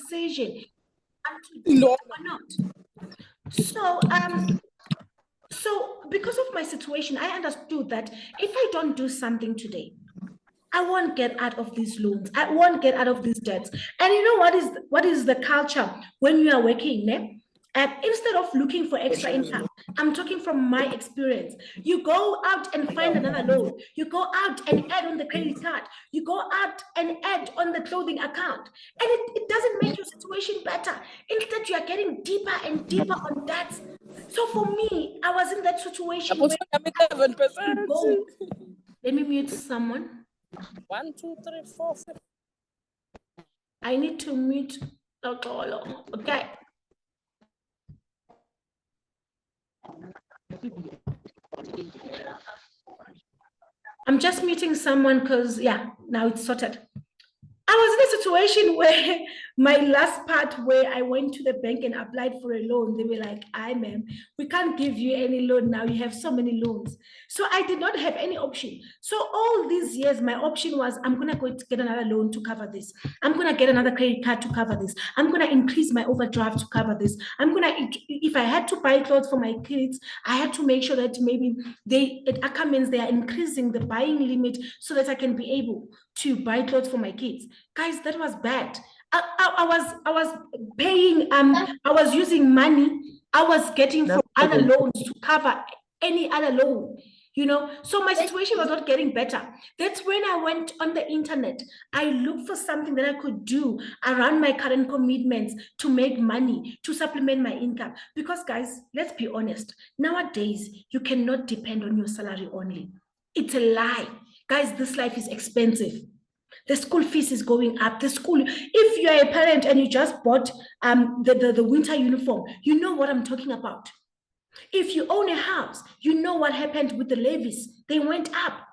decision to do it or not. So because of my situation, I understood that if I don't do something today, I won't get out of these loans. I won't get out of these debts. And you know what is the culture when you are working, ne? Instead of looking for extra income, I'm talking from my experience. You go out and find another loan. You go out and add on the credit card. You go out and add on the clothing account. And it doesn't make your situation better. Instead, you are getting deeper and deeper on debts. So for me, I was in that situation where let me mute someone. 1, 2, 3, 4, 5. I need to mute Okolo. Okay. I'm just muting someone because, yeah, now it's sorted. I was in a situation where my last part where I went to the bank and applied for a loan, they were like, ma'am, we can't give you any loan now. You have so many loans. So I did not have any option. So all these years, my option was, I'm going to go to get another loan to cover this. I'm going to get another credit card to cover this. I'm going to increase my overdraft to cover this. I'm going to, if I had to buy clothes for my kids, I had to make sure that maybe it means they are increasing the buying limit so that I can be able to buy clothes for my kids. Guys, that was bad. I was paying, I was using money I was getting from other loans to cover any other loan, you know. So my situation was not getting better. That's when I went on the internet. I looked for something that I could do around my current commitments to make money, to supplement my income. Because guys, let's be honest, nowadays, you cannot depend on your salary only. It's a lie. Guys, this life is expensive. The school fees is going up. The school, if you are a parent and you just bought the winter uniform, you know what I'm talking about. If you own a house, you know what happened with the levies. They went up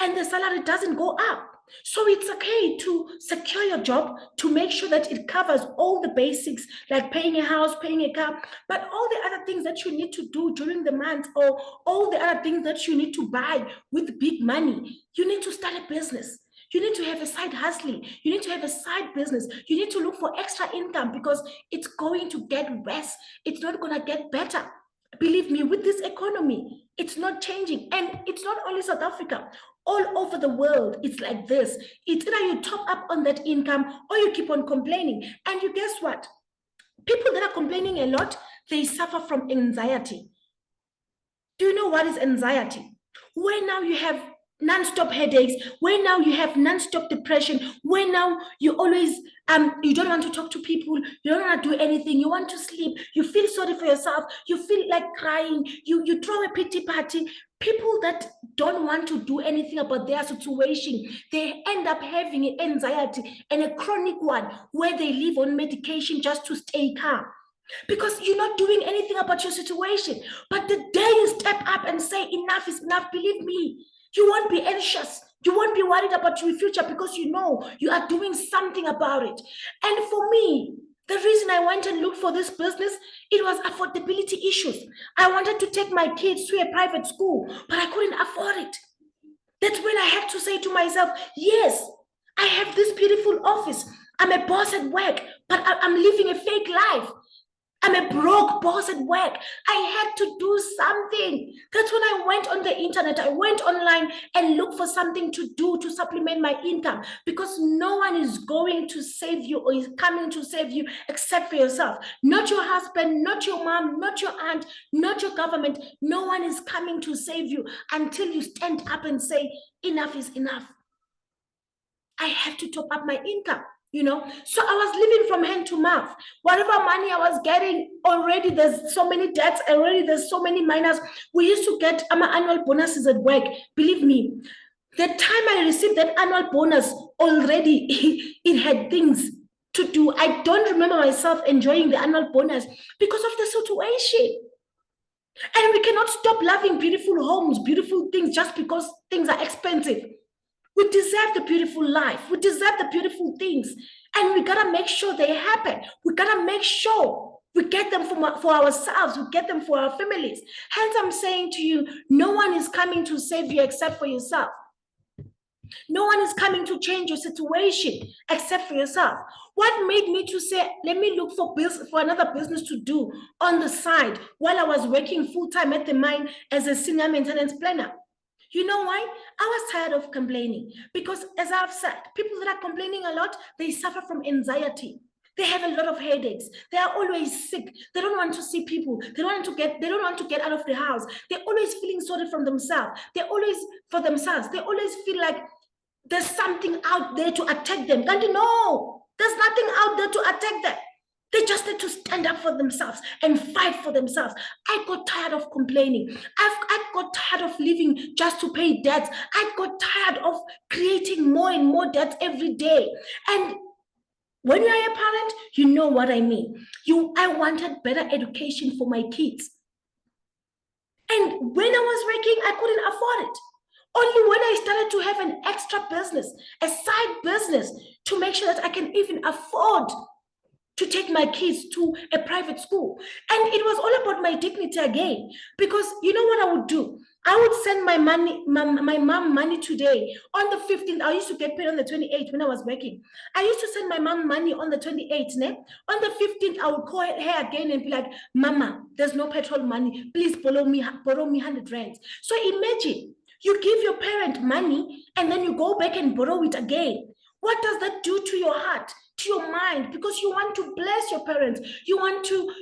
and the salary doesn't go up. So it's okay to secure your job, to make sure that it covers all the basics, like paying a house, paying a car, but all the other things that you need to do during the month, or all the other things that you need to buy with big money. You need to start a business. You need to have a side hustling. You need to have a side business. You need to look for extra income because it's going to get worse. It's not going to get better. Believe me, with this economy, it's not changing. And it's not only South Africa. All over the world, it's like this. It's either you top up on that income or you keep on complaining. And you guess what? People that are complaining a lot, they suffer from anxiety. Do you know what is anxiety? Where now you have non-stop headaches, where now you have non-stop depression, where now you always you don't want to talk to people, you don't want to do anything, you want to sleep, you feel sorry for yourself, you feel like crying, you throw a pity party. People that don't want to do anything about their situation, they end up having anxiety, and a chronic one where they live on medication just to stay calm. Because you're not doing anything about your situation. But the day you step up and say enough is enough, believe me, you won't be anxious. You won't be worried about your future because you know you are doing something about it. And for me, the reason I went and looked for this business, it was affordability issues. I wanted to take my kids to a private school, but I couldn't afford it. That's when I had to say to myself, yes, I have this beautiful office. I'm a boss at work, but I'm living a fake life. I'm a broke boss at work. I had to do something. That's when I went on the internet. I went online and looked for something to do to supplement my income, because no one is going to save you or is coming to save you except for yourself. Not your husband, not your mom, not your aunt, not your government. No one is coming to save you until you stand up and say, enough is enough. I have to top up my income. You know, so I was living from hand to mouth. Whatever money I was getting, already there's so many debts, already there's so many minors. We used to get our annual bonuses at work. Believe me, the time I received that annual bonus, already it had things to do. I don't remember myself enjoying the annual bonus because of the situation. And we cannot stop loving beautiful homes, beautiful things just because things are expensive. We deserve the beautiful life. We deserve the beautiful things. And we got to make sure they happen. We got to make sure we get them for ourselves. We get them for our families. Hence, I'm saying to you, no one is coming to save you except for yourself. No one is coming to change your situation except for yourself. What made me to say, let me look for another business to do on the side while I was working full-time at the mine as a senior maintenance planner? You know why? I was tired of complaining because, as I've said, people that are complaining a lot, they suffer from anxiety. They have a lot of headaches. They are always sick. They don't want to see people. They don't want to get out of the house. They're always feeling sorry for themselves. They always feel like there's something out there to attack them. Can't you know? There's nothing out there to attack them. They just need to stand up for themselves and fight for themselves. I got tired of complaining. I got tired of living just to pay debts. I got tired of creating more and more debts every day. And when you are a parent, you know what I mean. I wanted better education for my kids. And when I was working, I couldn't afford it. Only when I started to have an extra business, a side business, to make sure that I can even afford to take my kids to a private school. And it was all about my dignity again. Because you know what I would do? I would send my mom money today. On the 15th, I used to get paid on the 28th when I was working. I used to send my mom money on the 28th. Ne? On the 15th, I would call her again and be like, Mama, there's no petrol money. Please borrow me 100 rands. So imagine, you give your parent money and then you go back and borrow it again. What does that do to your heart, to your mind? Because you want to bless your parents. You want to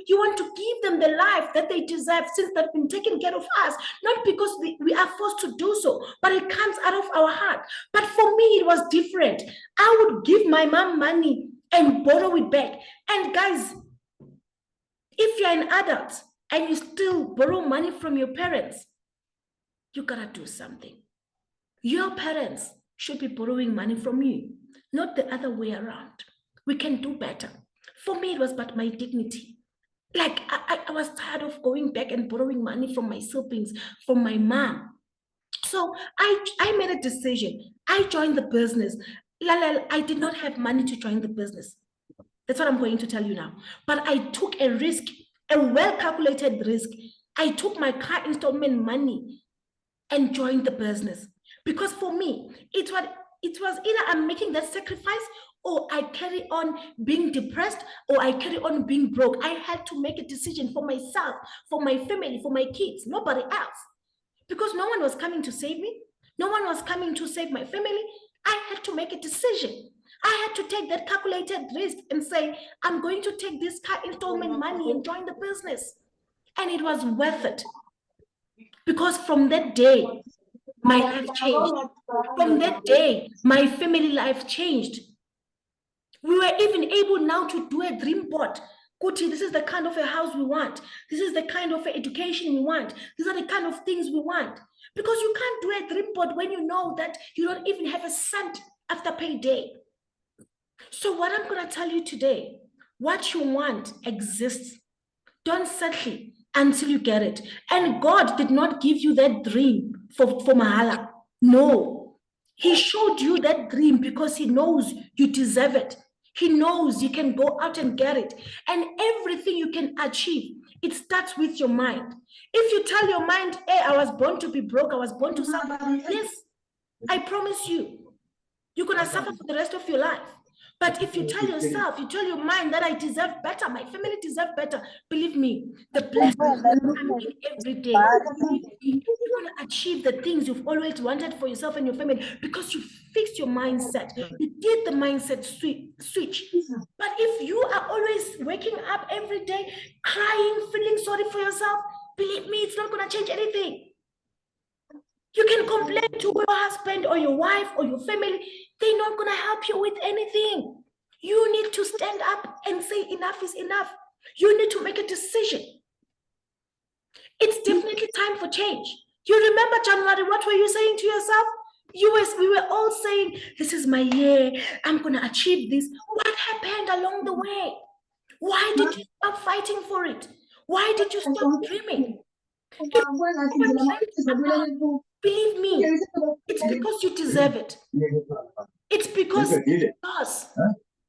give them the life that they deserve, since they've been taking care of us, not because we are forced to do so, but it comes out of our heart. But for me, it was different. I would give my mom money and borrow it back. And guys, if you're an adult and you still borrow money from your parents, you gotta do something. Your parents should be borrowing money from you, not the other way around. We can do better. For me, it was about my dignity. Like, I was tired of going back and borrowing money from my siblings, from my mom. So I made a decision. I joined the business. I did not have money to join the business. That's what I'm going to tell you now. But I took a risk, a well-calculated risk. I took my car installment money and joined the business. Because for me, it was either I'm making that sacrifice or I carry on being depressed or I carry on being broke. I had to make a decision for myself, for my family, for my kids, nobody else. Because no one was coming to save me. No one was coming to save my family. I had to make a decision. I had to take that calculated risk and say, I'm going to take this car installment money and join the business. And it was worth it. Because from that day, my life changed. From that day, my family life changed. We were even able now to do a dream board. Kuti, this is the kind of a house we want. This is the kind of education we want. These are the kind of things we want. Because you can't do a dream board when you know that you don't even have a cent after payday. So what I'm going to tell you today, what you want exists. Don't settle until you get it. And God did not give you that dream for mahala. No. He showed you that dream because he knows you deserve it. He knows you can go out and get it. And everything you can achieve, it starts with your mind. If you tell your mind, hey, I was born to be broke, I was born to suffer, yes, I promise you, you're going to suffer for the rest of your life. But if you tell yourself, you tell your mind that I deserve better, my family deserve better, believe me, the blessings that come in every day, you're going to achieve the things you've always wanted for yourself and your family because you fixed your mindset. You did the mindset switch. But if you are always waking up every day, crying, feeling sorry for yourself, believe me, it's not going to change anything. You can complain to your husband or your wife or your family. They're not going to help you with anything. You need to stand up and say enough is enough. You need to make a decision. It's definitely time for change. You remember January, what were you saying to yourself? We were all saying, this is my year. I'm going to achieve this. What happened along the way? Why did you stop fighting for it? Why did you stop dreaming? Believe me, it's because you deserve it. It's because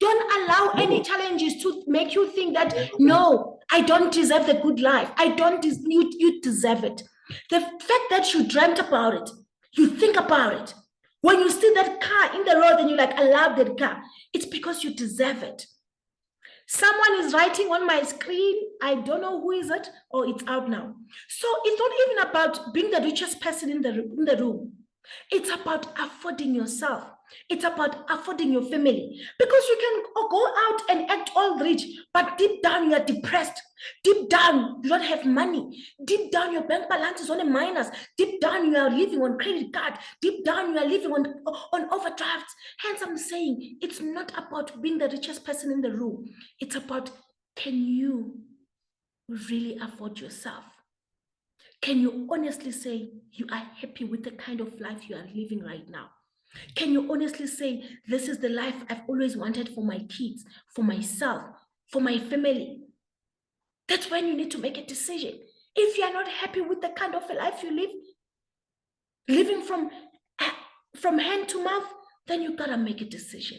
don't allow any challenges to make you think that, no, I don't deserve the good life. You deserve it. The fact that you dreamt about it, you think about it, When you see that car in the road and you're like, I love that car, it's because you deserve it. Someone is writing on my screen. I don't know who is it, or it's out now. So it's not even about being the richest person in the room. It's about affording yourself. It's about affording your family. Because you can go out and act all rich, but deep down you are depressed. Deep down you don't have money. Deep down your bank balance is on a minus. Deep down you are living on credit card. Deep down you are living on overdrafts. Hence I'm saying it's not about being the richest person in the room. It's about, can you really afford yourself? Can you honestly say you are happy with the kind of life you are living right now? Can you honestly say, this is the life I've always wanted for my kids, for myself, for my family? That's when you need to make a decision. If you are not happy with the kind of a life you live, living from hand to mouth, then you gotta make a decision.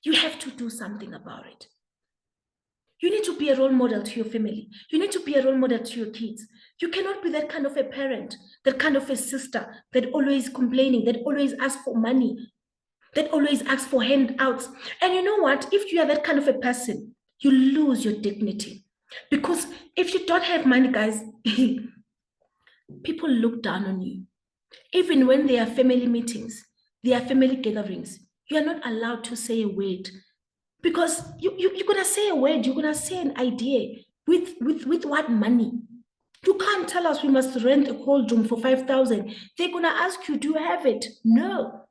You have to do something about it. You need to be a role model to your family. You need to be a role model to your kids. You cannot be that kind of a parent, that kind of a sister, that always complaining, that always asks for money, that always asks for handouts. And you know what? If you are that kind of a person, you lose your dignity. Because if you don't have money, guys, people look down on you. Even when there are family meetings, there are family gatherings, you are not allowed to say a word. Because you're going to say a word, you're going to say an idea with what money? You can't tell us we must rent a cold room for 5,000. They're going to ask you, do you have it? No.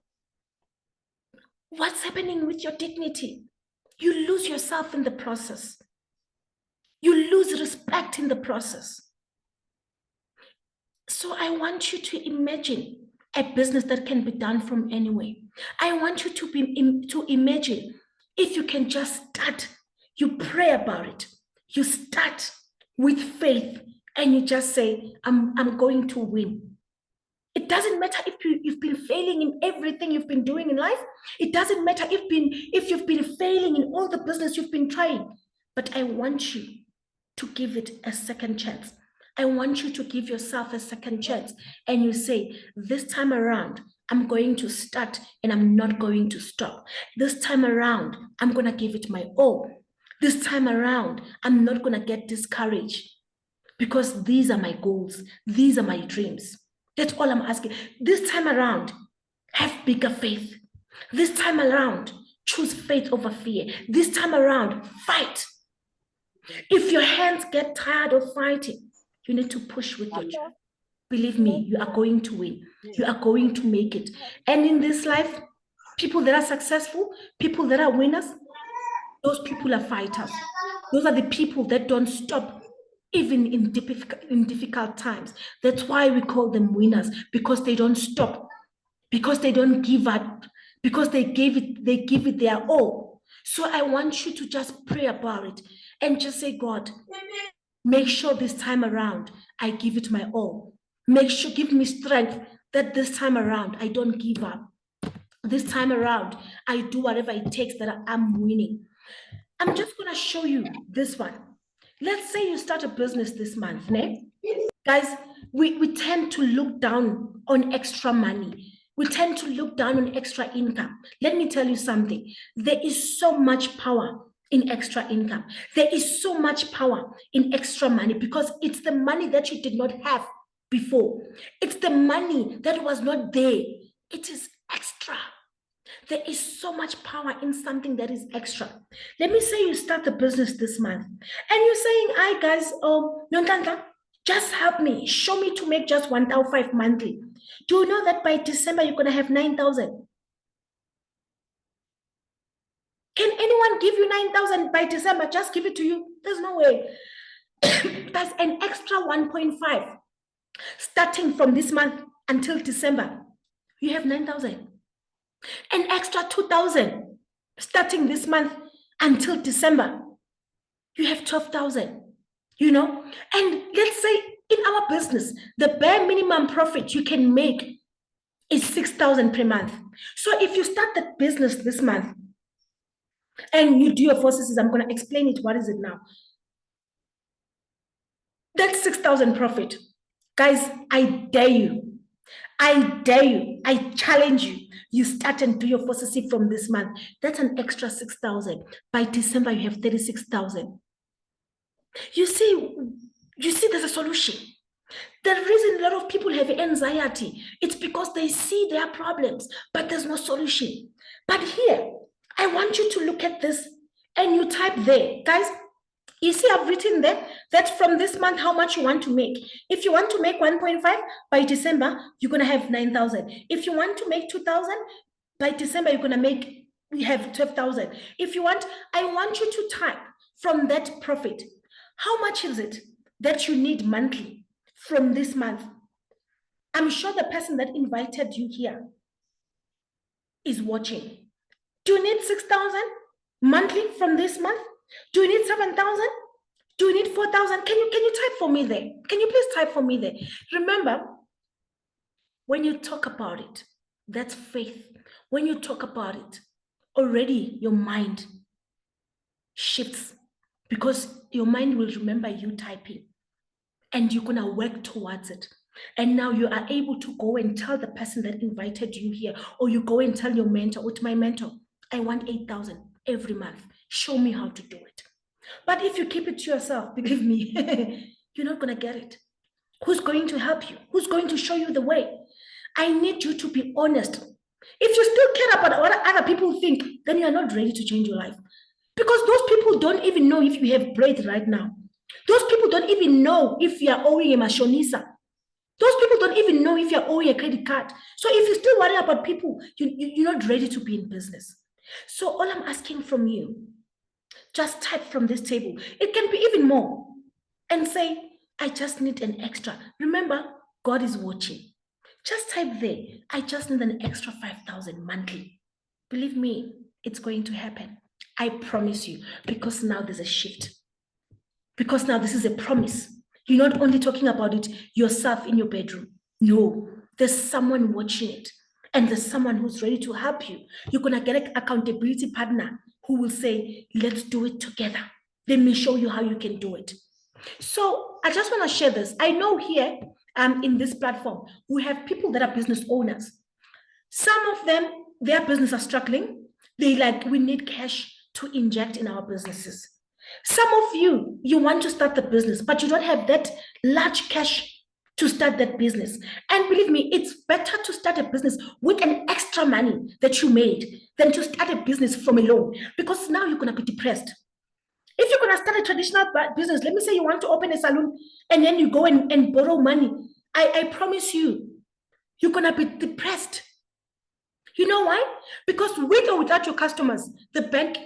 What's happening with your dignity? You lose yourself in the process. You lose respect in the process. So I want you to imagine a business that can be done from anywhere. I want you to imagine if you can just start, you pray about it. You start with faith and you just say, I'm going to win. It doesn't matter if you've been failing in everything you've been doing in life. It doesn't matter if you've been failing in all the business you've been trying. But I want you to give it a second chance. I want you to give yourself a second chance. And you say, this time around, I'm going to start and I'm not going to stop. This time around, I'm going to give it my all. This time around, I'm not going to get discouraged because these are my goals. These are my dreams. That's all I'm asking. This time around, have bigger faith. This time around, choose faith over fear. This time around, fight. If your hands get tired of fighting, you need to push with your chest. Believe me, you are going to win. You are going to make it. And in this life, people that are successful, people that are winners, those people are fighters. Those are the people that don't stop even in difficult times. That's why we call them winners, because they don't stop, because they don't give up, because they give it their all. So I want you to just pray about it and just say, God, make sure this time around I give it my all. Make sure, give me strength that this time around I don't give up. This time around I do whatever it takes that I'm winning. I'm just going to show you this one. Let's say you start a business this month, né? Guys, we tend to look down on extra money. We tend to look down on extra income. Let me tell you something. There is so much power in extra income. There is so much power in extra money because it's the money that you did not have before. It's the money that was not there. It is extra. There is so much power in something that is extra. Let me say you start the business this month and you're saying, hi guys, Nonhlanhla, just help me, show me to make just 1,500 monthly. Do you know that by December you're going to have 9,000? Can anyone give you 9,000 by December? Just give it to you. There's no way. That's an extra 1.5 starting from this month until December. You have 9,000. An extra 2,000 starting this month until December. You have 12,000, you know? And let's say in our business, the bare minimum profit you can make is 6,000 per month. So if you start the business this month and you do your processes, I'm going to explain it. What is it now? That's 6,000 profit. Guys, I dare you. I dare you, I challenge you. You start and do your first C from this month. That's an extra 6,000. By December, you have 36,000. You see, there's a solution. The reason a lot of people have anxiety, it's because they see their problems, but there's no solution. But here, I want you to look at this and you type there. Guys, you see, I've written there that from this month, how much you want to make. If you want to make 1.5 by December, you're going to have 9,000. If you want to make 2,000 by December, you're going to we have 12,000. If you want, I want you to type from that profit. How much is it that you need monthly from this month? I'm sure the person that invited you here is watching. Do you need 6,000 monthly from this month? Do you need 7,000? Do you need 4,000? Can you type for me there? Can you please type for me there? Remember, when you talk about it, that's faith. When you talk about it, already your mind shifts because your mind will remember you typing and you're going to work towards it. And now you are able to go and tell the person that invited you here, or you go and tell your mentor, with my mentor, I want 8,000 every month. Show me how to do it. But if you keep it to yourself, believe me, you're not going to get it. Who's going to help you? Who's going to show you the way? I need you to be honest. If you still care about what other people think, then you're not ready to change your life. Because those people don't even know if you have bread right now. Those people don't even know if you are owing a mashonisa. Those people don't even know if you're owing a credit card. So if you still worry about people, you're not ready to be in business. So all I'm asking from you, just type from this table. It can be even more. And say, I just need an extra. Remember, God is watching. Just type there, I just need an extra 5,000 monthly. Believe me, it's going to happen. I promise you, because now there's a shift. Because now this is a promise. You're not only talking about it yourself in your bedroom. No, there's someone watching it. And there's someone who's ready to help you. You're going to get an accountability partner who will say, let's do it together. Let me show you how you can do it. So I just want to share this. I know here in this platform, we have people that are business owners. Some of them, their business are struggling. We need cash to inject in our businesses. Some of you, you want to start the business, but you don't have that large cash to start that business. And believe me, it's better to start a business with an extra money that you made than to start a business from a loan, because now you're going to be depressed. If you're going to start a traditional business, let me say you want to open a salon and then you go and borrow money, I promise you, you're going to be depressed. You know why? Because with or without your customers, the bank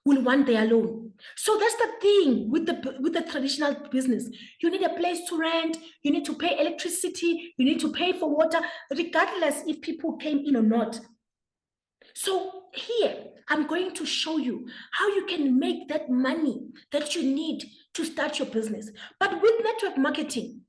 will want their loan. So that's the thing with the traditional business. You need a place to rent, you need to pay electricity, you need to pay for water, regardless if people came in or not. So here, I'm going to show you how you can make that money that you need to start your business. But with network marketing,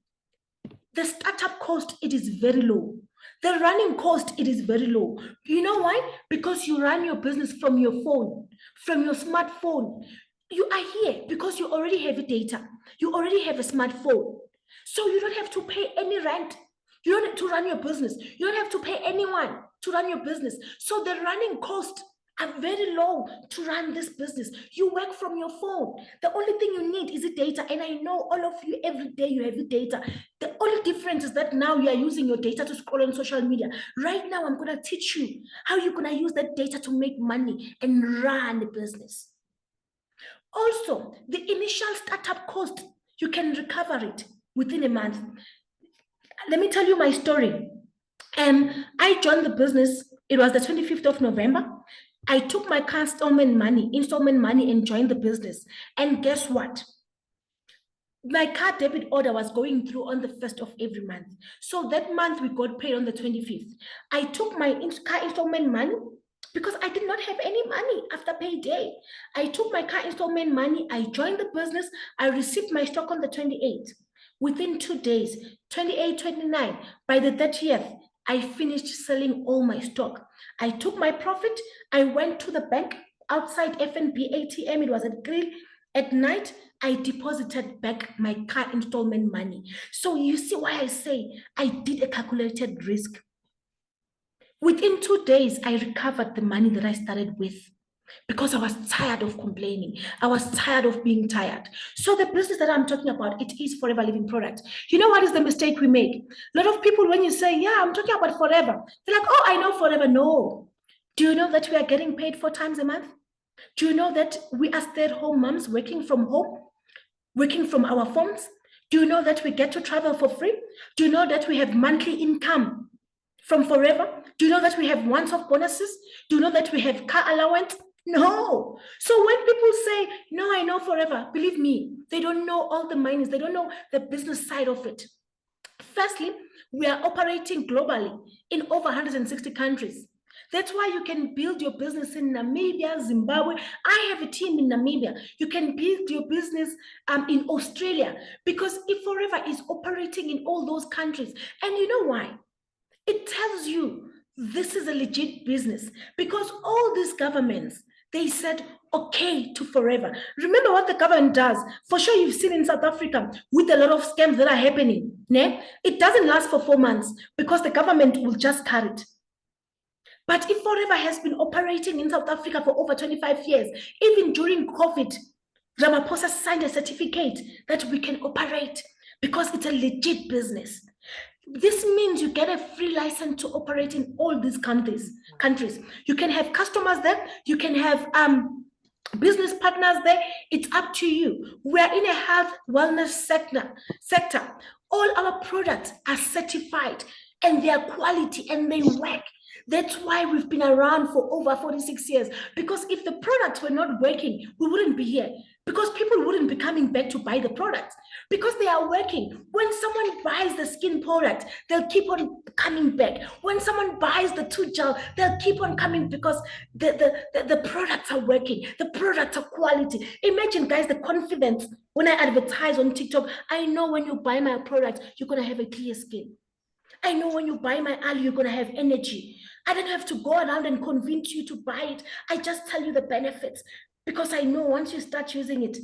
the startup cost, it is very low. The running cost, it is very low. You know why? Because you run your business from your phone, from your smartphone. You are here because you already have data. You already have a smartphone. So you don't have to pay any rent. You don't have to run your business. You don't have to pay anyone to run your business. So the running costs are very low to run this business. You work from your phone. The only thing you need is the data. And I know all of you, every day you have the data. The only difference is that now you are using your data to scroll on social media. Right now, I'm going to teach you how you're going to use that data to make money and run the business. Also, the initial startup cost, you can recover it within a month. Let me tell you my story. I joined the business, it was the 25th of November. I took my car installment money, and joined the business. And guess what? My car debit order was going through on the 1st of every month. So that month we got paid on the 25th. I took my car installment money because I did not have any money after payday. I took my car installment money, I joined the business, I received my stock on the 28th. Within 2 days, 28, 29, by the 30th, I finished selling all my stock. I took my profit, I went to the bank outside FNB ATM, it was at Grill. At night, I deposited back my car installment money. So you see why I say I did a calculated risk. Within 2 days, I recovered the money that I started with because I was tired of complaining. I was tired of being tired. So the business that I'm talking about, it is Forever Living Product. You know what is the mistake we make? A lot of people, when you say, yeah, I'm talking about Forever, they're like, oh, I know Forever. No. Do you know that we are getting paid 4 times a month? Do you know that we are stay-at-home moms working from home, working from our phones? Do you know that we get to travel for free? Do you know that we have monthly income from Forever? Do you know that we have once-off bonuses? Do you know that we have car allowance? No. So when people say, no, I know Forever, believe me, they don't know all the minings. They don't know the business side of it. Firstly, we are operating globally in over 160 countries. That's why you can build your business in Namibia, Zimbabwe. I have a team in Namibia. You can build your business in Australia because if Forever is operating in all those countries. And you know why? It tells you this is a legit business because all these governments, they said okay to Forever. Remember what the government does. For sure, you've seen in South Africa with a lot of scams that are happening. Ne? It doesn't last for 4 months because the government will just cut it. But if Forever has been operating in South Africa for over 25 years, even during COVID, Ramaphosa signed a certificate that we can operate because it's a legit business. This means you get a free license to operate in all these countries. You can have customers there, you can have business partners there. It's up to you. We are in a health wellness sector. All our products are certified and they are quality and they work. That's why we've been around for over 46 years. Because if the products were not working, we wouldn't be here. Because people wouldn't be coming back to buy the products. Because they are working. When someone buys the skin product, they'll keep on coming back. When someone buys the tooth gel, they'll keep on coming because the products are working. The products are quality. Imagine, guys, the confidence when I advertise on TikTok. I know when you buy my product, you're going to have a clear skin. I know when you buy my aloe, you're going to have energy. I don't have to go around and convince you to buy it. I just tell you the benefits because I know once you start using it,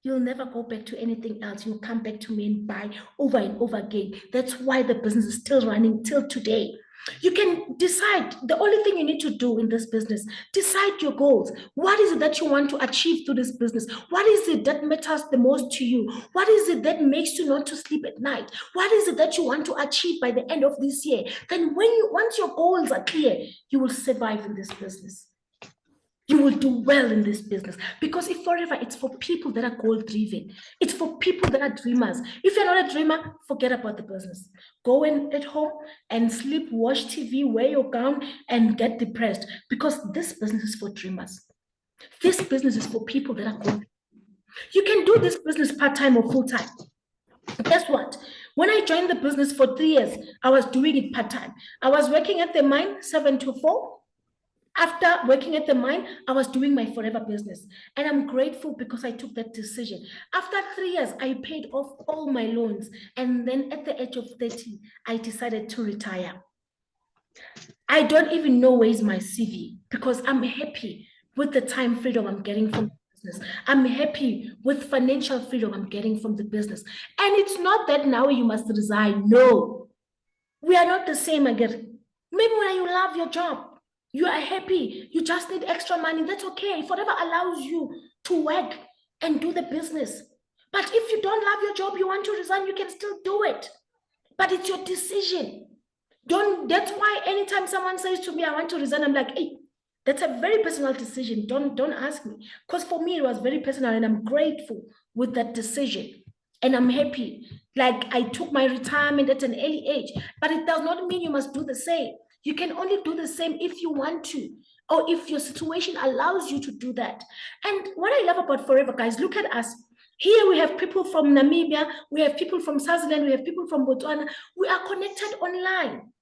you'll never go back to anything else. You'll come back to me and buy over and over again. That's why the business is still running till today. You can decide. The only thing you need to do in this business, decide your goals. What is it that you want to achieve through this business? What is it that matters the most to you? What is it that makes you not to sleep at night? What is it that you want to achieve by the end of this year? Then once your goals are clear, you will survive in this business. You will do well in this business because if Forever, it's for people that are goal driven. It's for people that are dreamers. If you're not a dreamer, forget about the business. Go in at home and sleep, watch TV, wear your gown, and get depressed because this business is for dreamers. This business is for people that are goal. You can do this business part-time or full-time. Guess what? When I joined the business for 3 years, I was doing it part-time. I was working at the mine 7 to 4. After working at the mine, I was doing my Forever business. And I'm grateful because I took that decision. After 3 years, I paid off all my loans. And then at the age of 30, I decided to retire. I don't even know where's my CV because I'm happy with the time freedom I'm getting from the business. I'm happy with financial freedom I'm getting from the business. And it's not that now you must resign. No, we are not the same again. Maybe when you love your job, you are happy, you just need extra money, that's okay. Forever allows you to work and do the business. But if you don't love your job, you want to resign, you can still do it. But it's your decision. That's why anytime someone says to me, I want to resign, I'm like, hey, that's a very personal decision. Don't ask me. Because for me, it was very personal and I'm grateful with that decision. And I'm happy. Like I took my retirement at an early age, but it does not mean you must do the same. You can only do the same if you want to, or if your situation allows you to do that. And what I love about Forever, guys, look at us. Here we have people from Namibia, we have people from Swaziland, we have people from Botswana. We are connected online.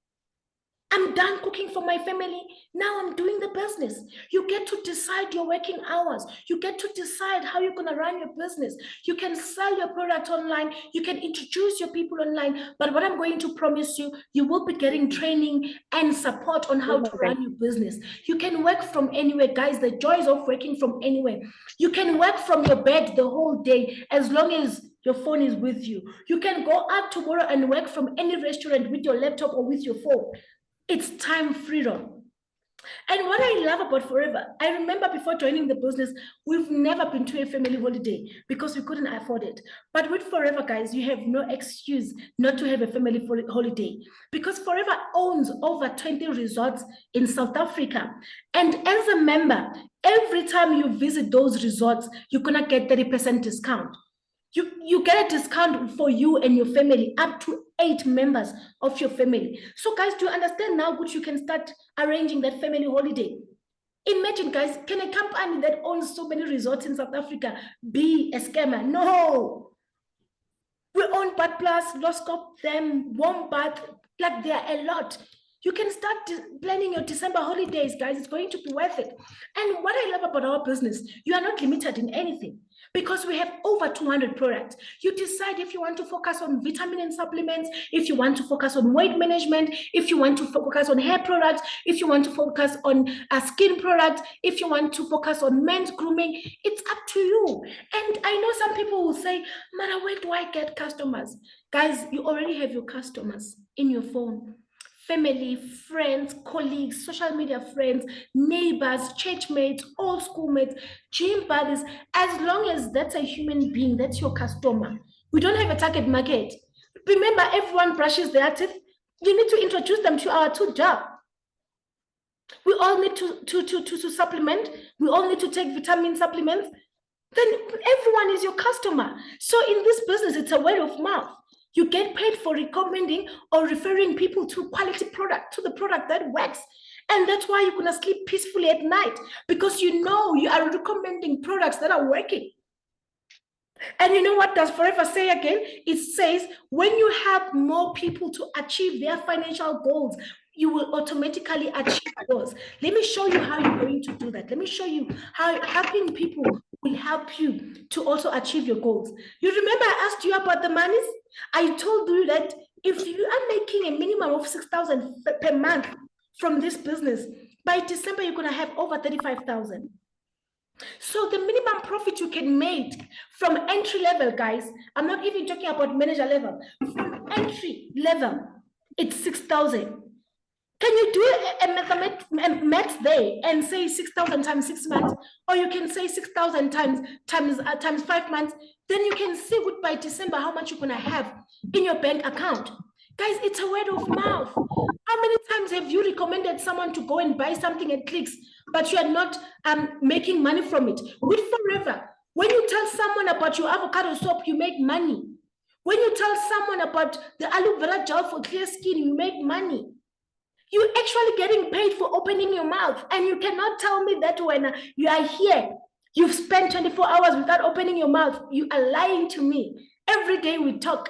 I'm done cooking for my family. Now I'm doing the business. You get to decide your working hours. You get to decide how you're going to run your business. You can sell your product online. You can introduce your people online. But what I'm going to promise you, you will be getting training and support on how to run your business. You can work from anywhere, guys. The joys of working from anywhere. You can work from your bed the whole day as long as your phone is with you. You can go out tomorrow and work from any restaurant with your laptop or with your phone. It's time freedom. And what I love about Forever, I remember before joining the business, we've never been to a family holiday because we couldn't afford it. But with Forever, guys, you have no excuse not to have a family holiday because Forever owns over 20 resorts in South Africa. And as a member, every time you visit those resorts, you're going to get 30% discount. You get a discount for you and your family, up to 8 members of your family. So guys, do you understand now that you can start arranging that family holiday? Imagine, guys, can a company that owns so many resorts in South Africa be a scammer? No. We own Bad Plus, Loscop, them, Wombat, like there are a lot. You can start planning your December holidays, guys. It's going to be worth it. And what I love about our business, you are not limited in anything because we have over 200 products. You decide if you want to focus on vitamin and supplements, if you want to focus on weight management, if you want to focus on hair products, if you want to focus on skin products, if you want to focus on men's grooming, it's up to you. And I know some people will say, Mara, where do I get customers? Guys, you already have your customers in your phone. Family, friends, colleagues, social media friends, neighbors, church mates, old schoolmates, gym buddies. As long as that's a human being, that's your customer. We don't have a target market. Remember, everyone brushes their teeth. You need to introduce them to our two job. We all need to supplement. We all need to take vitamin supplements. Then everyone is your customer. So in this business, it's a word of mouth. You get paid for recommending or referring people to quality product, to the product that works. And that's why you're going to sleep peacefully at night because you know you are recommending products that are working. And you know what does Forever say again? It says when you help more people to achieve their financial goals, you will automatically achieve yours. Let me show you how you're going to do that. Let me show you how helping people will help you to also achieve your goals. You remember I asked you about the monies? I told you that if you are making a minimum of 6,000 per month from this business, by December, you're going to have over 35,000. So the minimum profit you can make from entry level, guys, I'm not even talking about manager level, from entry level, it's 6,000. Can you do a math there and say 6,000 times 6 months, or you can say 6,000 times 5 months? Then you can see by December how much you're gonna have in your bank account. Guys, it's a word of mouth. How many times have you recommended someone to go and buy something at Clicks, but you are not making money from it? With Forever, when you tell someone about your avocado soap, you make money. When you tell someone about the aloe vera gel for clear skin, you make money. You're actually getting paid for opening your mouth. And you cannot tell me that when you are here, you've spent 24 hours without opening your mouth. You are lying to me. Every day we talk.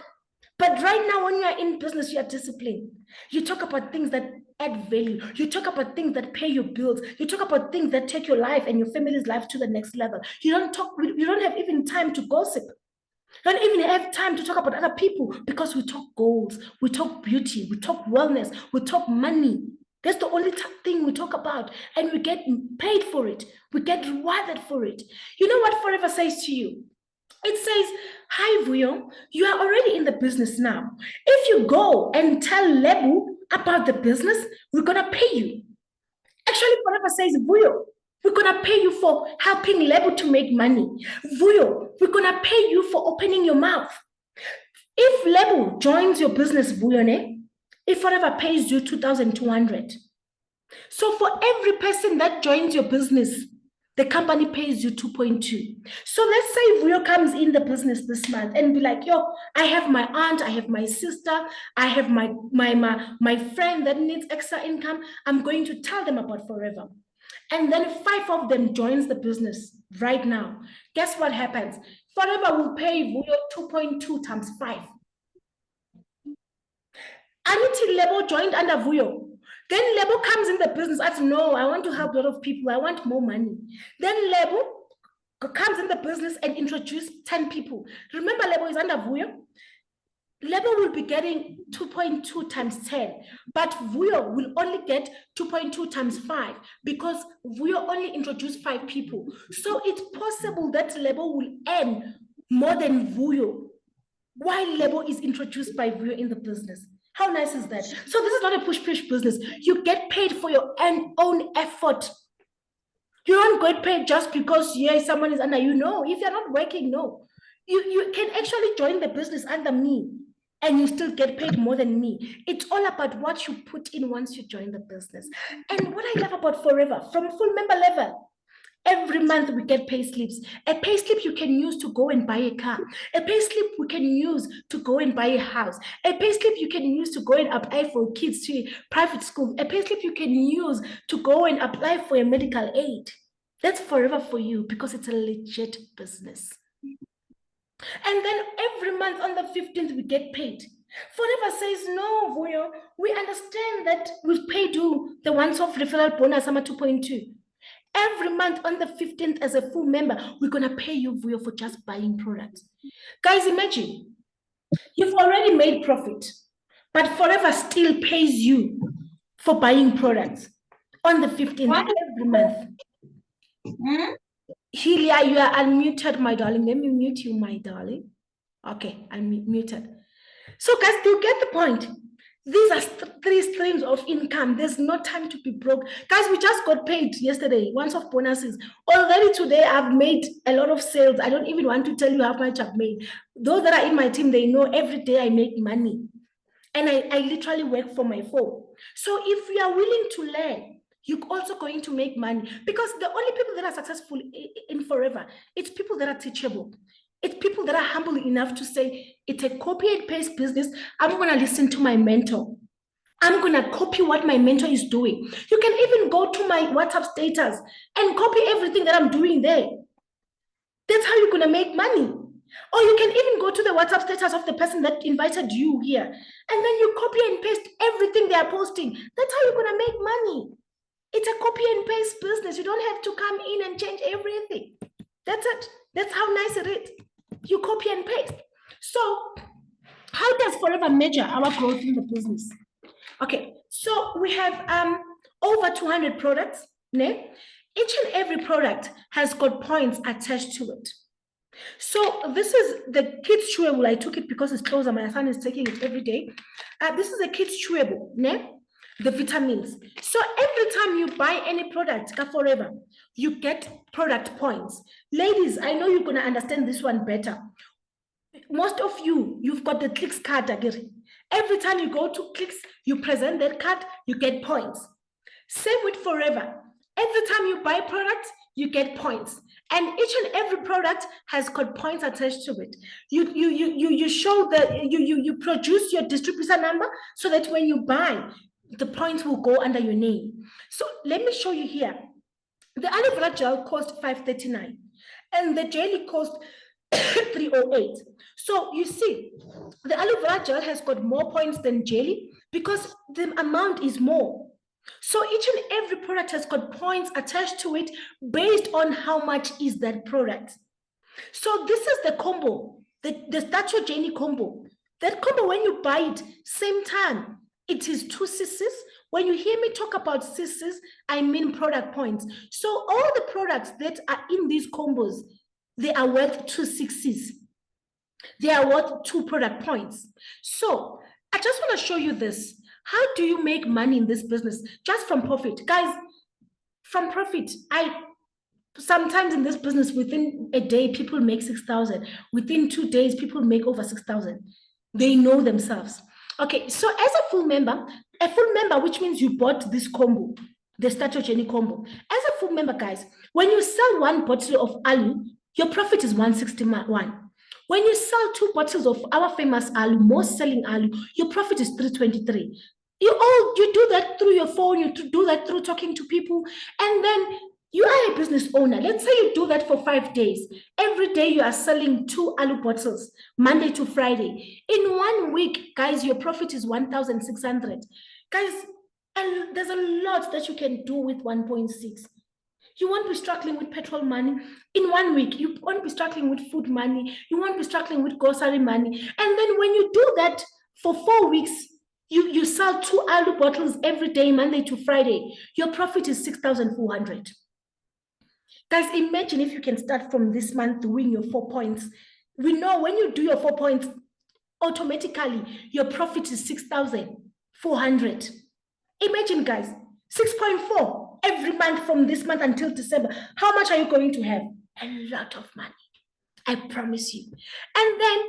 But right now, when you are in business, you are disciplined. You talk about things that add value. You talk about things that pay your bills. You talk about things that take your life and your family's life to the next level. You don't have even time to gossip. Don't even have time to talk about other people because we talk goals, we talk beauty, we talk wellness, we talk money. That's the only thing we talk about, and we get paid for it. We get rewarded for it. You know what Forever says to you? It says, hi, Vuyo, you are already in the business now. If you go and tell Lebu about the business, we're going to pay you. Actually, Forever says, Vuyo, we're going to pay you for helping Lebo to make money. Vuyo, we're going to pay you for opening your mouth. If Lebo joins your business, Vuyo, if Forever pays you 2,200. So for every person that joins your business, the company pays you 2.2. So let's say Vuyo comes in the business this month and be like, yo, I have my aunt, I have my sister, I have my friend that needs extra income. I'm going to tell them about Forever. And then 5 of them joins the business right now. Guess what happens? Forever will pay Vuyo 2.2 times 5. Anity Lebo joined under Vuyo. Then Lebo comes in the business, asks, no, I want to help a lot of people. I want more money. Then Lebo comes in the business and introduce 10 people. Remember, Lebo is under Vuyo. Lebo will be getting 2.2 times 10, but Vuyo will only get 2.2 times 5 because Vuyo only introduced 5 people. So it's possible that Lebo will earn more than Vuyo while Lebo is introduced by Vuyo in the business. How nice is that? So this is not a push-push business. You get paid for your own effort. You don't get paid just because someone is under you. No, if you're not working, no. You can actually join the business under me and you still get paid more than me. It's all about what you put in once you join the business. And what I love about Forever, from full member level, every month we get pay slips. A pay slip you can use to go and buy a car. A pay slip we can use to go and buy a house. A pay slip you can use to go and apply for kids to private school. A pay slip you can use to go and apply for a medical aid. That's Forever for you because it's a legit business. And then every month on the 15th, we get paid. Forever says, no, Vuyo, we understand that we've paid you the once-off referral bonus, summer 2.2. Every month on the 15th, as a full member, we're going to pay you, Vuyo, for just buying products. Guys, imagine, you've already made profit, but Forever still pays you for buying products on the 15th every month. Helia, you are unmuted, my darling. Let me mute you, my darling. Okay, I'm muted. So, guys, do you get the point? These are 3 streams of income. There's no time to be broke. Guys, we just got paid yesterday, once-off bonuses. Already today, I've made a lot of sales. I don't even want to tell you how much I've made. Those that are in my team, they know every day I make money. And I literally work for my phone. So if you are willing to learn, you're also going to make money, because the only people that are successful in Forever, it's people that are teachable. It's people that are humble enough to say, it's a copy and paste business. I'm going to listen to my mentor. I'm going to copy what my mentor is doing. You can even go to my WhatsApp status and copy everything that I'm doing there. That's how you're going to make money. Or you can even go to the WhatsApp status of the person that invited you here, and then you copy and paste everything they are posting. That's how you're going to make money. It's a copy and paste business. You don't have to come in and change everything. That's it. That's how nice it is. You copy and paste. So how does Forever measure our growth in the business? Okay, so we have over 200 products. Ne? Each and every product has got points attached to it. So this is the kids chewable. I took it because it's closer. My son is taking it every day. This is a kids chewable. Ne? The vitamins. So every time you buy any product, Forever, you get product points. Ladies, I know you're going to understand this one better. Most of you, you've got the clicks card again. Every time you go to clicks, you present that card, you get points. Same with Forever. Every time you buy products, you get points. And each and every product has got points attached to it. You show that you produce your distributor number so that when you buy, the points will go under your name. So let me show you here. The aloe vera gel cost $5.39 and the jelly cost $3.08. So you see, the aloe vera gel has got more points than jelly because the amount is more. So each and every product has got points attached to it based on how much is that product. So this is the combo, the Statue Jenny combo. That combo, when you buy it, same time, it is 2 cc's. When you hear me talk about cc's, I mean product points. So all the products that are in these combos, they are worth 2 cc's. They are worth 2 product points. So I just want to show you this. How do you make money in this business? Just from profit. Guys, from profit, sometimes in this business, within a day, people make 6,000. Within 2 days, people make over 6,000. They know themselves. Okay, so as a full member, which means you bought this combo, the Statue Jenny combo. As a full member, guys, when you sell 1 bottle of alu, your profit is 161. When you sell 2 bottles of our famous alu, most selling alu, your profit is 323. You do that through your phone, you do that through talking to people, and then you are a business owner. Let's say you do that for 5 days. Every day you are selling 2 alu bottles, Monday to Friday. In 1 week, guys, your profit is 1,600. Guys, And there's a lot that you can do with 1.6. You won't be struggling with petrol money in 1 week. You won't be struggling with food money. You won't be struggling with grocery money. And then when you do that for 4 weeks, you sell 2 alu bottles every day, Monday to Friday. Your profit is 6,400. Guys, imagine if you can start from this month doing your 4 points. We know when you do your 4 points, automatically your profit is 6,400. Imagine, guys, 6.4 every month from this month until December. How much are you going to have? A lot of money. I promise you. And then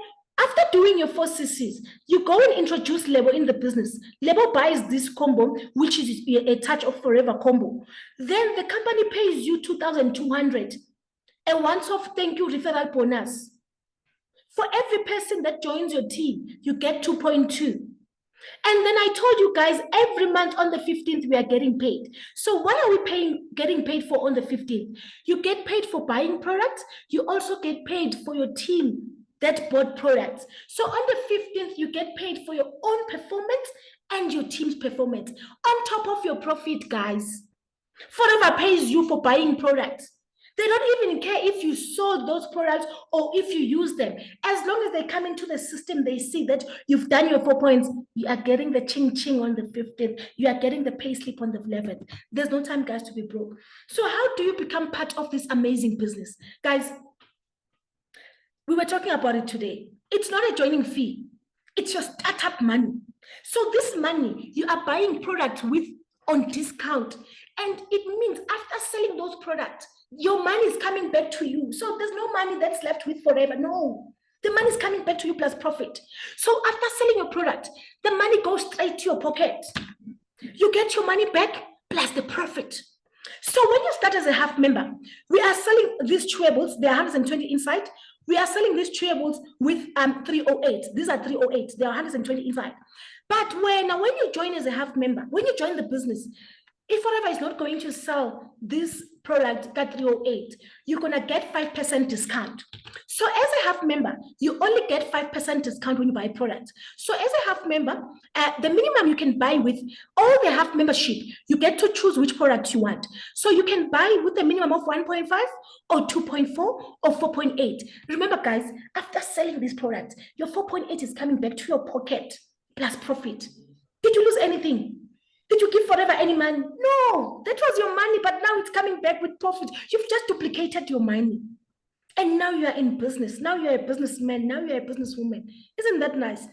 after doing your 4 CCs, you go and introduce Lebo in the business. Lebo buys this combo, which is a touch of forever combo. Then the company pays you 2,200. A once-off thank you referral bonus. For every person that joins your team, you get 2.2. And then I told you guys, every month on the 15th, we are getting paid. So what are we getting paid for on the 15th? You get paid for buying products. You also get paid for your team that bought products. So on the 15th, you get paid for your own performance and your team's performance. On top of your profit, guys. Forever pays you for buying products. They don't even care if you sold those products or if you use them. As long as they come into the system, they see that you've done your 4 points. You are getting the ching-ching on the 15th. You are getting the pay slip on the 11th. There's no time, guys, to be broke. So how do you become part of this amazing business? Guys, we were talking about it today. It's not a joining fee. It's your startup money. So this money, you are buying products with on discount. And it means after selling those products, your money is coming back to you. So there's no money that's left with forever. No, the money is coming back to you plus profit. So after selling your product, the money goes straight to your pocket. You get your money back plus the profit. So when you start as a half member, we are selling these chewables. They're 120 inside. We are selling these chewables with 308. These are 308. They are 120 inside. But when you join as a half member, when you join the business, if Forever is not going to sell this product at 308, you're going to get 5% discount. So as a half member, you only get 5% discount when you buy products. So as a half member, the minimum you can buy with all the half membership, you get to choose which product you want. So you can buy with a minimum of 1.5 or 2.4 or 4.8. Remember, guys, after selling this product, your 4.8 is coming back to your pocket plus profit. Did you lose anything? Did you give Forever any money? No, that was your money, but now it's coming back with profit. You've just duplicated your money. And now you are in business. Now you're a businessman. Now you're a businesswoman. Isn't that nice?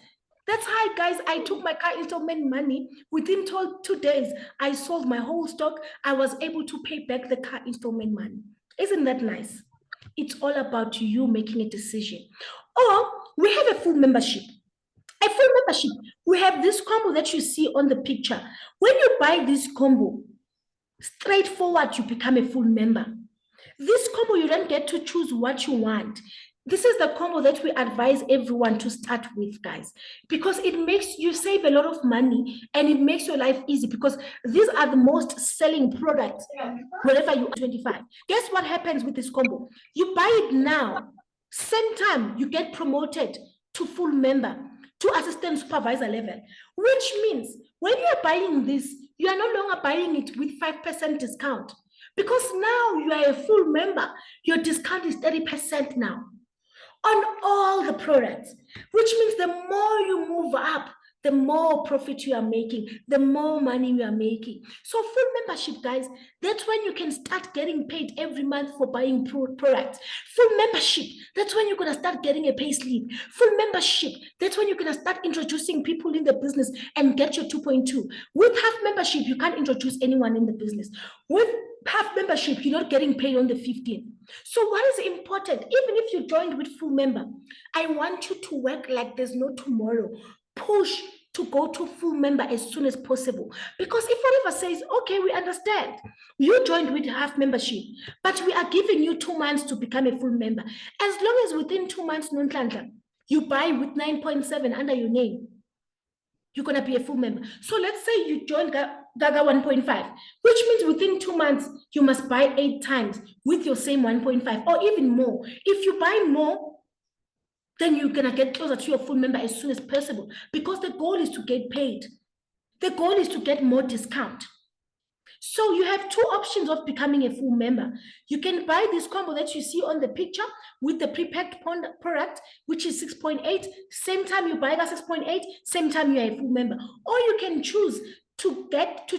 That's how, guys, I took my car installment money. Within 2 days, I sold my whole stock. I was able to pay back the car installment money. Isn't that nice? It's all about you making a decision. Or we have a full membership. A full membership, we have this combo that you see on the picture. When you buy this combo, straightforward, you become a full member. This combo, you don't get to choose what you want. This is the combo that we advise everyone to start with, guys, because it makes you save a lot of money and it makes your life easy because these are the most selling products wherever you are 25. Guess what happens with this combo? You buy it now, same time you get promoted to full member, to assistant supervisor level, which means when you are buying this, you are no longer buying it with 5% discount because now you are a full member. Your discount is 30% now on all the products, which means the more you move up, the more profit you are making, the more money you are making. So full membership, guys, that's when you can start getting paid every month for buying products. Full membership, that's when you're going to start getting a pay slip. Full membership, that's when you're going to start introducing people in the business and get your 2.2. With half membership, you can't introduce anyone in the business. With half membership, you're not getting paid on the 15th. So what is important, even if you joined with full member, I want you to work like there's no tomorrow. Push to go to full member as soon as possible. Because if Forever says, okay, we understand, you joined with half membership, but we are giving you 2 months to become a full member. As long as within 2 months, Nonhlanhla, you buy with 9.7 under your name, you're going to be a full member. So let's say you joined Gaga 1.5, which means within 2 months, you must buy 8 times with your same 1.5 or even more. If you buy more, then you're going to get closer to your full member as soon as possible because the goal is to get paid. The goal is to get more discount. So you have two options of becoming a full member. You can buy this combo that you see on the picture with the pre-packed product, which is 6.8. Same time you buy that 6.8, same time you're a full member. Or you can choose to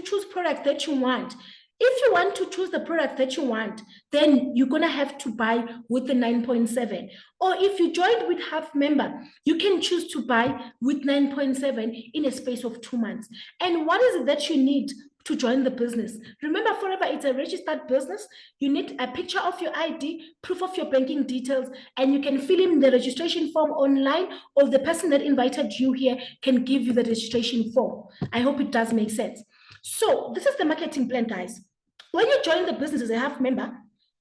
choose products that you want. If you want to choose the product that you want, then you're going to have to buy with the 9.7. Or if you joined with half member, you can choose to buy with 9.7 in a space of 2 months. And what is it that you need to join the business? Remember, Forever, it's a registered business. You need a picture of your ID, proof of your banking details, and you can fill in the registration form online, or the person that invited you here can give you the registration form. I hope it does make sense. So this is the marketing plan, guys. When you join the business as a half member,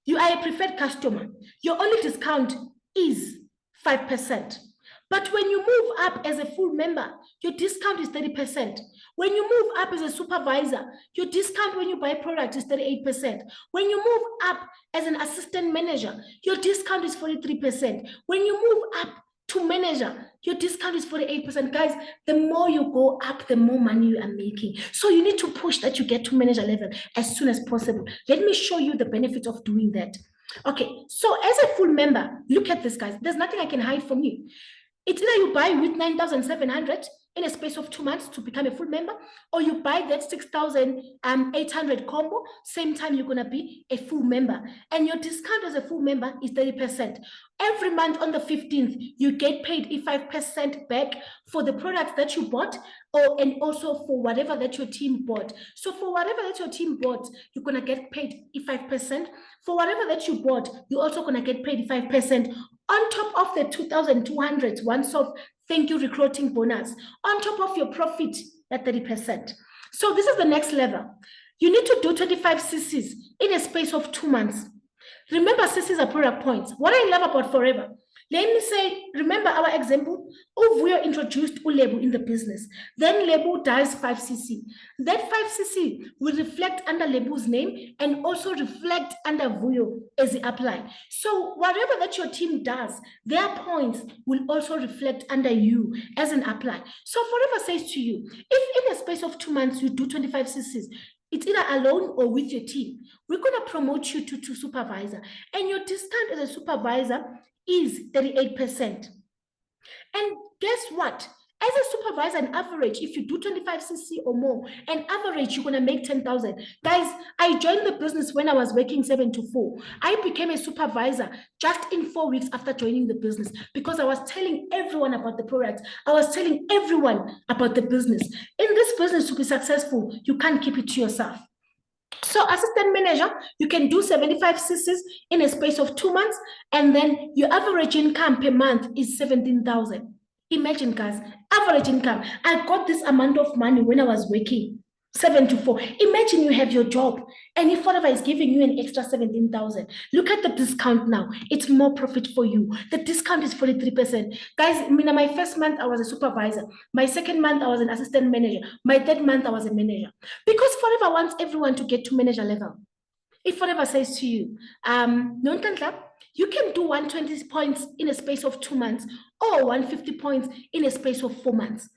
you are a preferred customer. Your only discount is 5%. But when you move up as a full member, your discount is 30%. When you move up as a supervisor, your discount when you buy product is 38%. When you move up as an assistant manager, your discount is 43%. When you move up to manager, your discount is 48%. Guys, the more you go up, the more money you are making. So you need to push that you get to manager level as soon as possible. Let me show you the benefit of doing that. Okay, so as a full member, look at this, guys. There's nothing I can hide from you. It's either you buy with 9,700 in a space of 2 months to become a full member, or you buy that 6,800 combo, same time you're going to be a full member. And your discount as a full member is 30%. Every month on the 15th, you get paid 5% back for the products that you bought, and also for whatever that your team bought. So for whatever that your team bought, you're going to get paid 5%. For whatever that you bought, you're also going to get paid 5%. On top of the 2,200 once-off thank you recruiting bonus, on top of your profit at 30%. So this is the next level. You need to do 25 cc's in a space of 2 months. Remember, cc's are product points. What I love about Forever, let me say, remember our example of where introduced Ulebu in the business. Then Lebu does 5cc. That 5cc will reflect under Lebu's name and also reflect under Vuyo as it apply. So whatever that your team does, their points will also reflect under you as an apply. So Forever says to you, if in a space of 2 months you do 25 cc's, it's either alone or with your team, we're going to promote you to supervisor. And your discount as a supervisor is 38%. And guess what? As a supervisor, an average, if you do 25 cc or more, an average, you're going to make 10,000. Guys, I joined the business when I was working 7 to 4. I became a supervisor just in 4 weeks after joining the business because I was telling everyone about the product. I was telling everyone about the business. In this business, to be successful, you can't keep it to yourself. So assistant manager, you can do 75 cc's in a space of 2 months, and then your average income per month is 17,000. Imagine, guys, average income. I got this amount of money when I was working 7 to 4. Imagine you have your job, and if Forever is giving you an extra 17,000, look at the discount now. It's more profit for you. The discount is 43%. Guys, my first month I was a supervisor. My second month I was an assistant manager. My third month I was a manager. Because Forever wants everyone to get to manager level. If Forever says to you, Nonhlanhla, you can do 120 points in a space of 2 months or 150 points in a space of 4 months.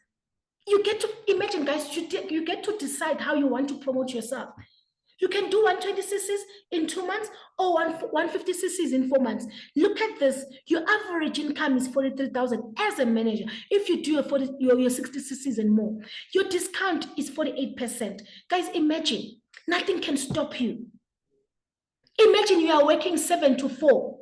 You get to imagine, guys, you get to decide how you want to promote yourself. You can do 120 cc's in 2 months or 150 cc's in 4 months. Look at this. Your average income is 43,000 as a manager. If you do your 60 cc's and more, your discount is 48%. Guys, imagine, nothing can stop you. Imagine you are working 7 to 4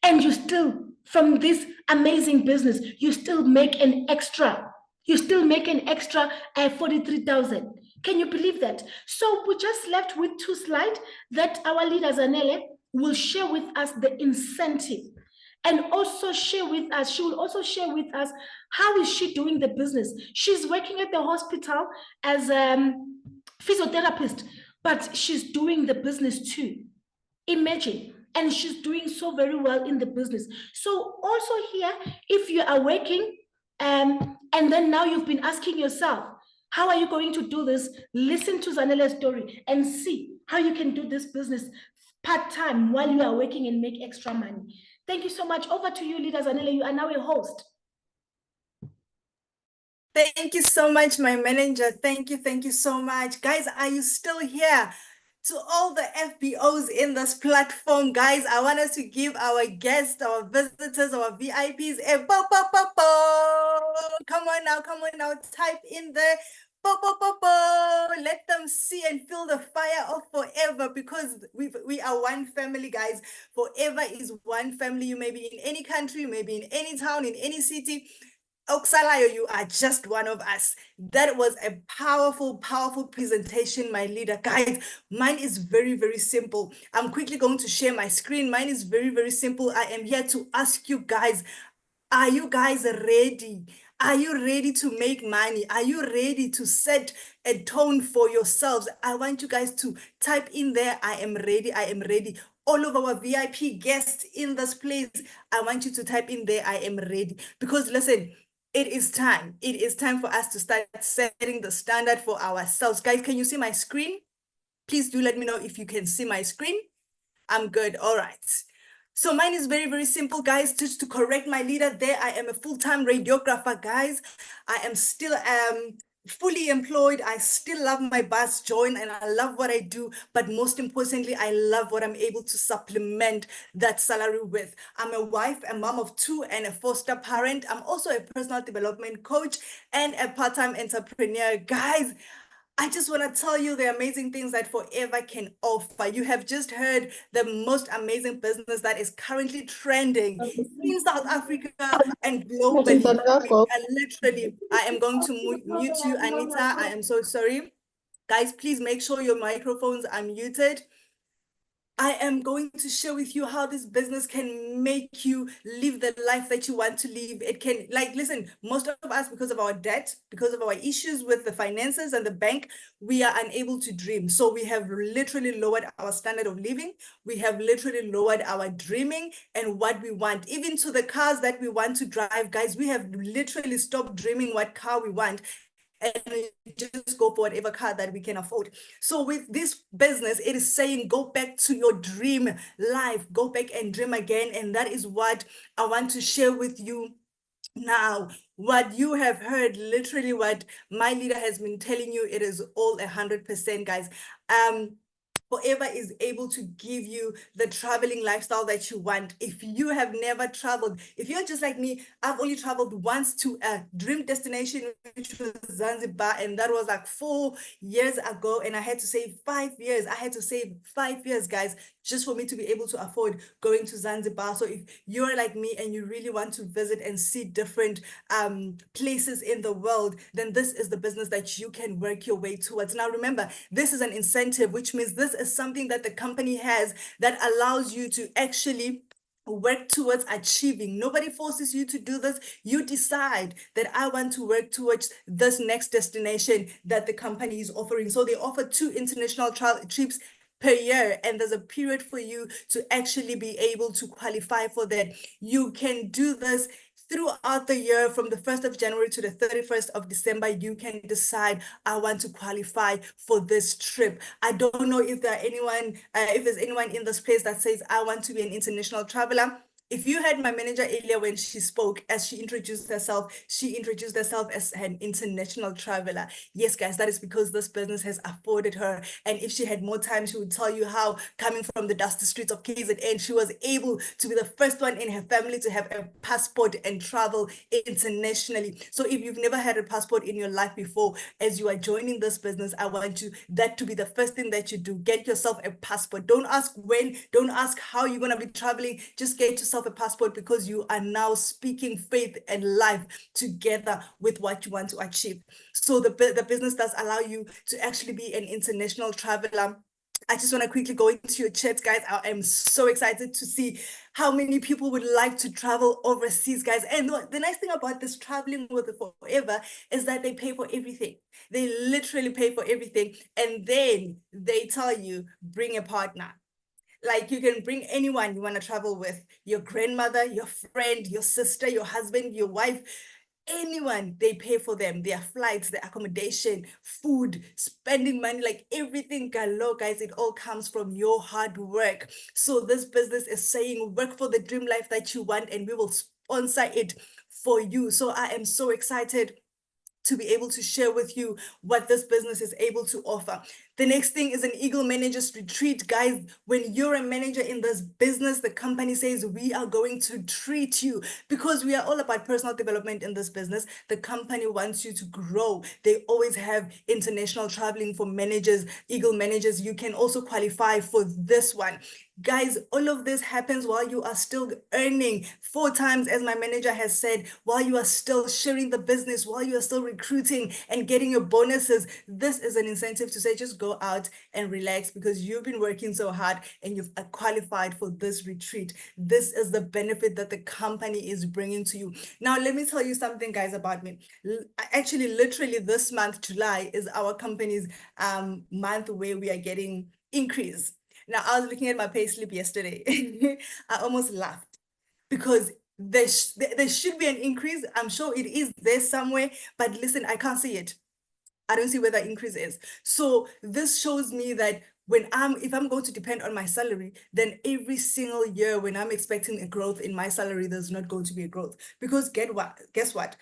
and you still, from this amazing business, you still make an extra. You still make an extra 43,000. Can you believe that? So we just left with 2 slides that our leader Zanele will share with us the incentive, and also share with us. She will also share with us how is she doing the business. She's working at the hospital as a physiotherapist, but she's doing the business too. Imagine. And she's doing so very well in the business. So also here, if you are working, and then now you've been asking yourself, how are you going to do this? Listen to Zanele's story and see how you can do this business part-time while you are working and make extra money. Thank you so much. Over to you, Leader Zanele. You are now a host. Thank you so much, my manager. Thank you so much. Guys, are you still here? To all the FBOs in this platform, guys, I want us to give our guests, our visitors, our VIPs a bo bo bo bo. Come on now, type in the bo bo bo bo. Let them see and feel the fire of forever because we are one family, guys. Forever is one family. You may be in any country, you may be in any town, in any city. Oksalayo, you are just one of us. That was a powerful, powerful presentation, my leader. Guys, mine is very, very simple. I'm quickly going to share my screen. Mine is very, very simple. I am here to ask you guys, are you guys ready? Are you ready to make money? Are you ready to set a tone for yourselves? I want you guys to type in there, I am ready, I am ready. All of our VIP guests in this place, I want you to type in there, I am ready. Because listen, it is time. It is time for us to start setting the standard for ourselves. Guys, can you see my screen? Please do let me know if you can see my screen. I'm good. All right. So mine is very, very simple, guys. Just to correct my leader there, I am a full-time radiographer, guys. I am still fully employed. I still love my bus join and I love what I do. But most importantly, I love what I'm able to supplement that salary with. I'm a wife, a mom of two, and a foster parent. I'm also a personal development coach and a part-time entrepreneur. Guys, I just want to tell you the amazing things that Forever can offer. You have just heard the most amazing business that is currently trending in South Africa and globally. I am going to mute you, Anita. I am so sorry. Guys, please make sure your microphones are muted. I am going to share with you how this business can make you live the life that you want to live. It can, like, listen, most of us, because of our debt, because of our issues with the finances and the bank, we are unable to dream. So we have literally lowered our standard of living. We have literally lowered our dreaming and what we want. Even to the cars that we want to drive, guys, we have literally stopped dreaming what car we want and just go for whatever car that we can afford. So with this business, it is saying go back to your dream life, go back and dream again. And that is what I want to share with you now. What you have heard, literally what my leader has been telling you, it is all 100%, guys. Forever is able to give you the traveling lifestyle that you want. If you have never traveled, if you're just like me, I've only traveled once to a dream destination, which was Zanzibar, and that was like 4 years ago. And I had to save 5 years. I had to save 5 years, guys, just for me to be able to afford going to Zanzibar. So if you're like me and you really want to visit and see different places in the world, then this is the business that you can work your way towards. Now, remember, this is an incentive, which means this is something that the company has that allows you to actually work towards achieving. Nobody forces you to do this. You decide that I want to work towards this next destination that the company is offering. So they offer 2 international trips per year, and there's a period for you to actually be able to qualify for that. You can do this throughout the year from the 1st of January to the 31st of December. You can decide, I want to qualify for this trip. I don't know if there's anyone in this place that says, I want to be an international traveler. If you heard my manager earlier when she spoke, as she introduced herself as an international traveler. Yes, guys, that is because this business has afforded her. And if she had more time, she would tell you how, coming from the dusty streets of KZN, she was able to be the first one in her family to have a passport and travel internationally. So if you've never had a passport in your life before, as you are joining this business, I want that to be the first thing that you do. Get yourself a passport. Don't ask when, don't ask how you're going to be traveling. Just get yourself a passport, because you are now speaking faith and life together with what you want to achieve. So the business does allow you to actually be an international traveler. I just want to quickly go into your chats, guys. I am so excited to see how many people would like to travel overseas, guys. And the nice thing about this traveling with Forever is that they pay for everything. They literally pay for everything. And then they tell you, bring a partner. Like, you can bring anyone you want to travel with, your grandmother, your friend, your sister, your husband, your wife, anyone. They pay for them, their flights, their accommodation, food, spending money, like everything galore, guys. It all comes from your hard work. So this business is saying, work for the dream life that you want, and we will sponsor it for you. So I am so excited to be able to share with you what this business is able to offer. The next thing is an Eagle Managers Retreat. Guys, when you're a manager in this business, the company says we are going to treat you, because we are all about personal development in this business. The company wants you to grow. They always have international traveling for managers, Eagle managers. You can also qualify for this one. Guys, all of this happens while you are still earning 4 times, as my manager has said, while you are still sharing the business, while you are still recruiting and getting your bonuses. This is an incentive to say, just go out and relax, because you've been working so hard and you've qualified for this retreat. This is the benefit that the company is bringing to you. Now, let me tell you something, guys, about me. Actually, literally this month, July, is our company's month where we are getting increase. Now, I was looking at my payslip yesterday. I almost laughed, because there should be an increase. I'm sure it is there somewhere, but listen, I can't see it. I don't see where the increase is. So this shows me that if I'm going to depend on my salary, then every single year when I'm expecting a growth in my salary, there's not going to be a growth, because guess what?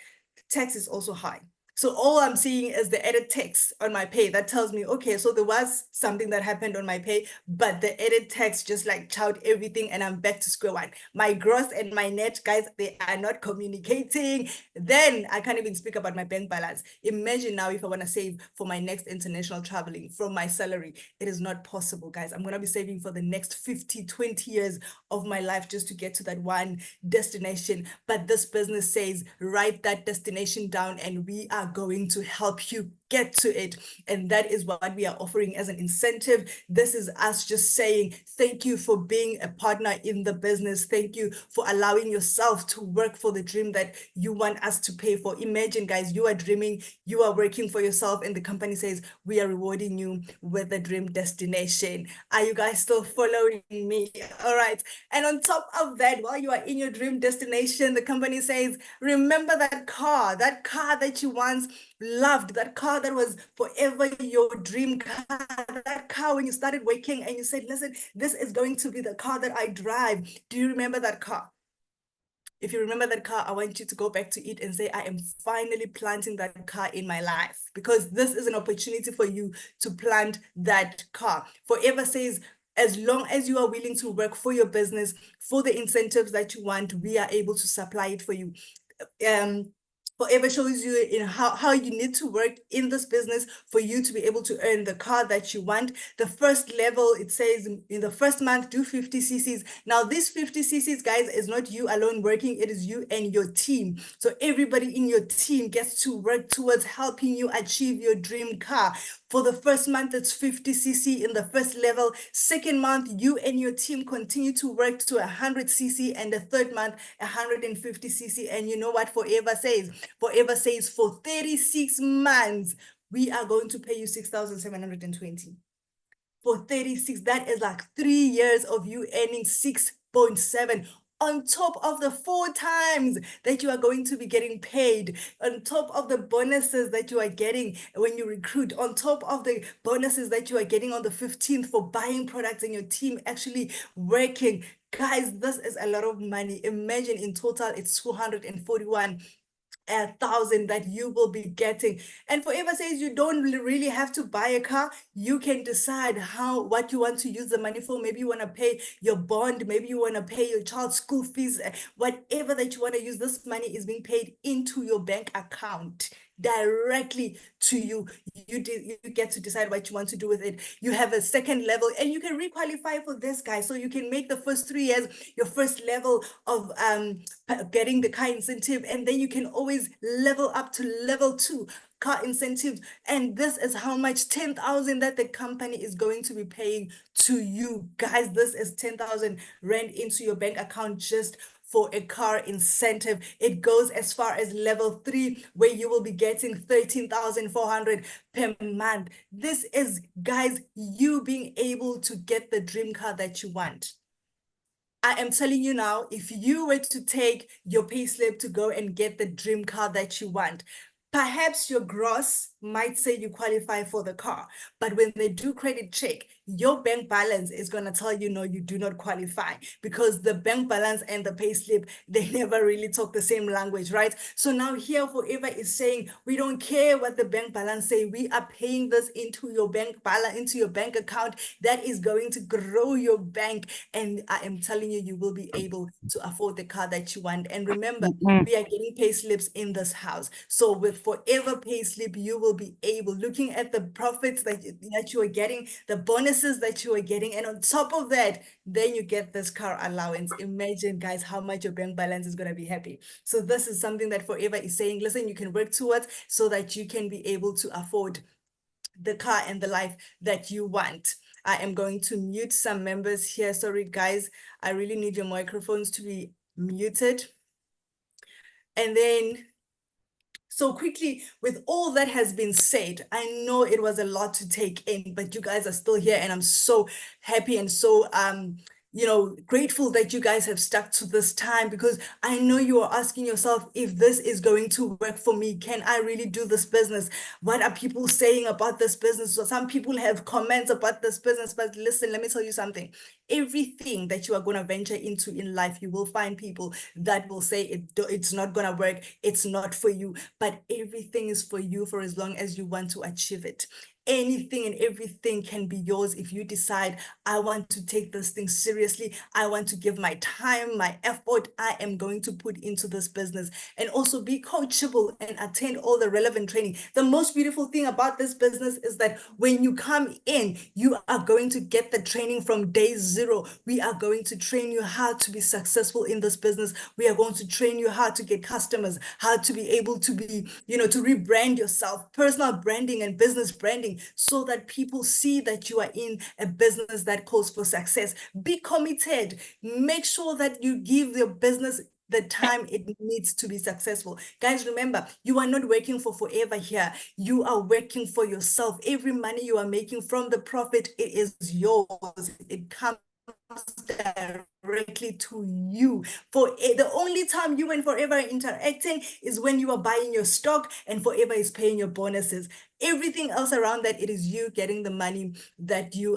Tax is also high. So all I'm seeing is the added tax on my pay. That tells me, okay, so there was something that happened on my pay, but the added tax just like chowed everything, and I'm back to square one. My gross and my net, guys, they are not communicating. Then I can't even speak about my bank balance. Imagine now if I want to save for my next international traveling from my salary. It is not possible, guys. I'm going to be saving for the next 50, 20 years of my life just to get to that one destination. But this business says, write that destination down, and we are going to help you get to it. And that is what we are offering as an incentive. This is us just saying thank you for being a partner in the business. Thank you for allowing yourself to work for the dream that you want us to pay for. Imagine, guys, you are dreaming, you are working for yourself, and the company says we are rewarding you with a dream destination. Are you guys still following me? All right. And on top of that, while you are in your dream destination, the company says, remember that car that you once loved, that car that was forever your dream car, that car when you started working and you said, listen, this is going to be the car that I drive. Do you remember that car? If you remember that car, I want you to go back to it and say, I am finally planting that car in my life, because this is an opportunity for you to plant that car. Forever says, as long as you are willing to work for your business, for the incentives that you want, we are able to supply it for you. Forever shows you in how you need to work in this business for you to be able to earn the car that you want. The first level, it says in the first month, do 50 cc's. Now, this 50 cc's, guys, is not you alone working. It is you and your team. So everybody in your team gets to work towards helping you achieve your dream car. For the first month, it's 50 cc in the first level. Second month, you and your team continue to work to 100 cc, and the third month, 150 cc. And you know what Forever says? Forever says for 36 months, we are going to pay you 6,720. For 36, that is like 3 years of you earning 6.7, on top of the 4 times that you are going to be getting paid, on top of the bonuses that you are getting when you recruit, on top of the bonuses that you are getting on the 15th for buying products and your team actually working. Guys, this is a lot of money. Imagine in total, it's 241,000 that you will be getting. And Forever says you don't really have to buy a car. You can decide what you want to use the money for. Maybe you want to pay your bond, maybe you want to pay your child's school fees, whatever that you want to use. This money is being paid into your bank account directly to you. You get to decide what you want to do with it. You have a second level, and you can requalify for this, guy. So you can make the first 3 years your first level of getting the car incentive, and then you can always level up to level 2 car incentives. And this is how much, 10,000 that the company is going to be paying to you, guys. This is 10,000 rand into your bank account just for a car incentive. It goes as far as level 3, where you will be getting 13,400 per month. This is, guys, you being able to get the dream car that you want. I am telling you now, if you were to take your payslip to go and get the dream car that you want, perhaps your gross might say you qualify for the car, but when they do credit check, your bank balance is going to tell you, no, you do not qualify, because the bank balance and the pay slip, they never really talk the same language, right? So now here Forever is saying, we don't care what the bank balance say, we are paying this into your bank balance, into your bank account that is going to grow your bank. And I am telling you, you will be able to afford the car that you want. And remember, we are getting pay slips in this house. So with Forever pay slip, you will be able, looking at the profits that you are getting, the bonuses that you are getting, and on top of that, then you get this car allowance. Imagine, guys, how much your bank balance is going to be happy. So this is something that Forever is saying, listen, you can work towards so that you can be able to afford the car and the life that you want. I am going to mute some members here. Sorry, guys. I really need your microphones to be muted. And then, so quickly, with all that has been said, I know it was a lot to take in, but you guys are still here, and I'm so happy and so grateful that you guys have stuck to this time, because I know you are asking yourself, if this is going to work for me, can I really do this business? What are people saying about this business? So some people have comments about this business, but listen, let me tell you something. Everything that you are going to venture into in life, you will find people that will say it's not going to work, it's not for you, but everything is for you for as long as you want to achieve it. Anything and everything can be yours if you decide, I want to take this thing seriously. I want to give my time, my effort, I am going to put into this business. And also be coachable and attend all the relevant training. The most beautiful thing about this business is that when you come in, you are going to get the training from day zero. We are going to train you how to be successful in this business. We are going to train you how to get customers, how to be able to be, to rebrand yourself, personal branding and business branding, so that people see that you are in a business that calls for success. Be committed. Make sure that you give your business the time it needs to be successful. Guys, remember, you are not working for Forever here. You are working for yourself. Every money you are making from the profit, it is yours. It comes directly to you. For the only time you and Forever are interacting is when you are buying your stock and Forever is paying your bonuses. Everything else around that, it is you getting the money that you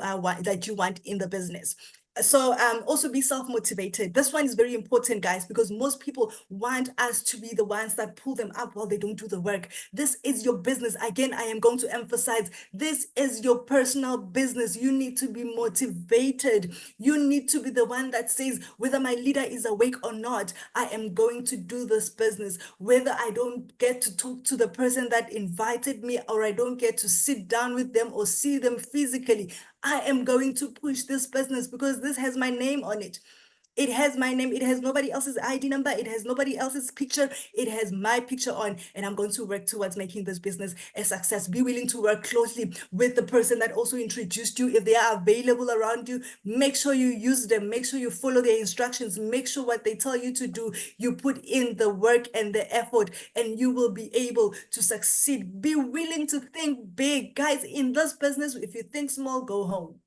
want in the business. So also be self-motivated. This one is very important, guys, because most people want us to be the ones that pull them up while they don't do the work. This is your business. Again, I am going to emphasize, this is your personal business. You need to be motivated. You need to be the one that says, whether my leader is awake or not, I am going to do this business. Whether I don't get to talk to the person that invited me, or I don't get to sit down with them or see them physically, I am going to push this business because this has my name on it. It has my name. It has nobody else's ID number. It has nobody else's picture. It has my picture on, and I'm going to work towards making this business a success. Be willing to work closely with the person that also introduced you. If they are available around you, make sure you use them. Make sure you follow their instructions. Make sure what they tell you to do, you put in the work and the effort, and you will be able to succeed. Be willing to think big. Guys, in this business, if you think small, go home.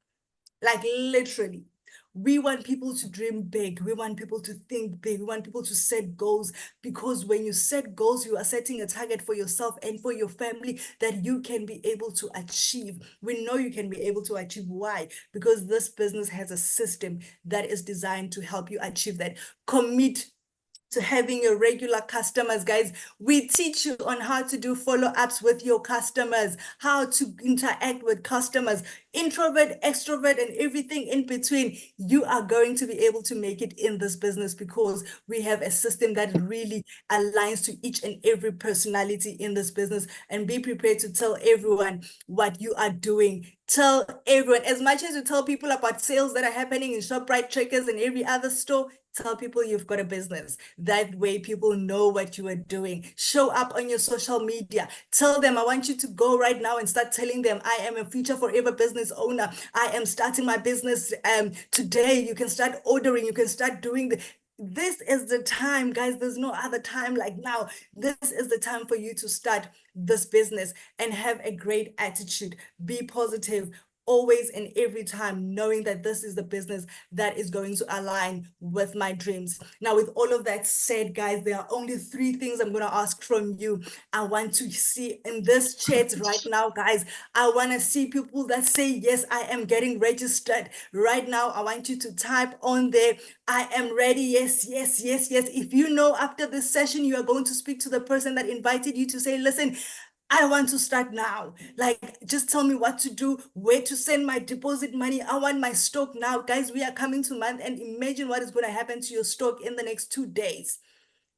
Like literally. We want people to dream big. We want people to think big. We want people to set goals, because when you set goals, you are setting a target for yourself and for your family that you can be able to achieve. We know you can be able to achieve. Why? Because this business has a system that is designed to help you achieve that. Commit to having your regular customers, guys. We teach you on how to do follow-ups with your customers, how to interact with customers, introvert, extrovert, and everything in between. You are going to be able to make it in this business because we have a system that really aligns to each and every personality in this business. And be prepared to tell everyone what you are doing. Tell everyone, as much as you tell people about sales that are happening in ShopRite, Checkers, and every other store, tell people you've got a business. That way people know what you are doing. Show up on your social media. Tell them, I want you to go right now and start telling them, I am a Future Forever business owner. I am starting my business today. You can start ordering. You can start doing this is the time, guys. There's no other time like now. This is the time for you to start this business and have a great attitude. Be positive. always and every time, knowing that this is the business that is going to align with my dreams. Now, with all of that said, guys, there are only 3 things I'm going to ask from you. I want to see in this chat right now, guys, I want to see people that say, yes, I am getting registered. Right now, I want you to type on there, I am ready. Yes, yes, yes, yes. If you know after this session, you are going to speak to the person that invited you to say, listen, I want to start now. Like, just tell me what to do, where to send my deposit money. I want my stock now. Guys, we are coming to month and imagine what is going to happen to your stock in the next 2 days.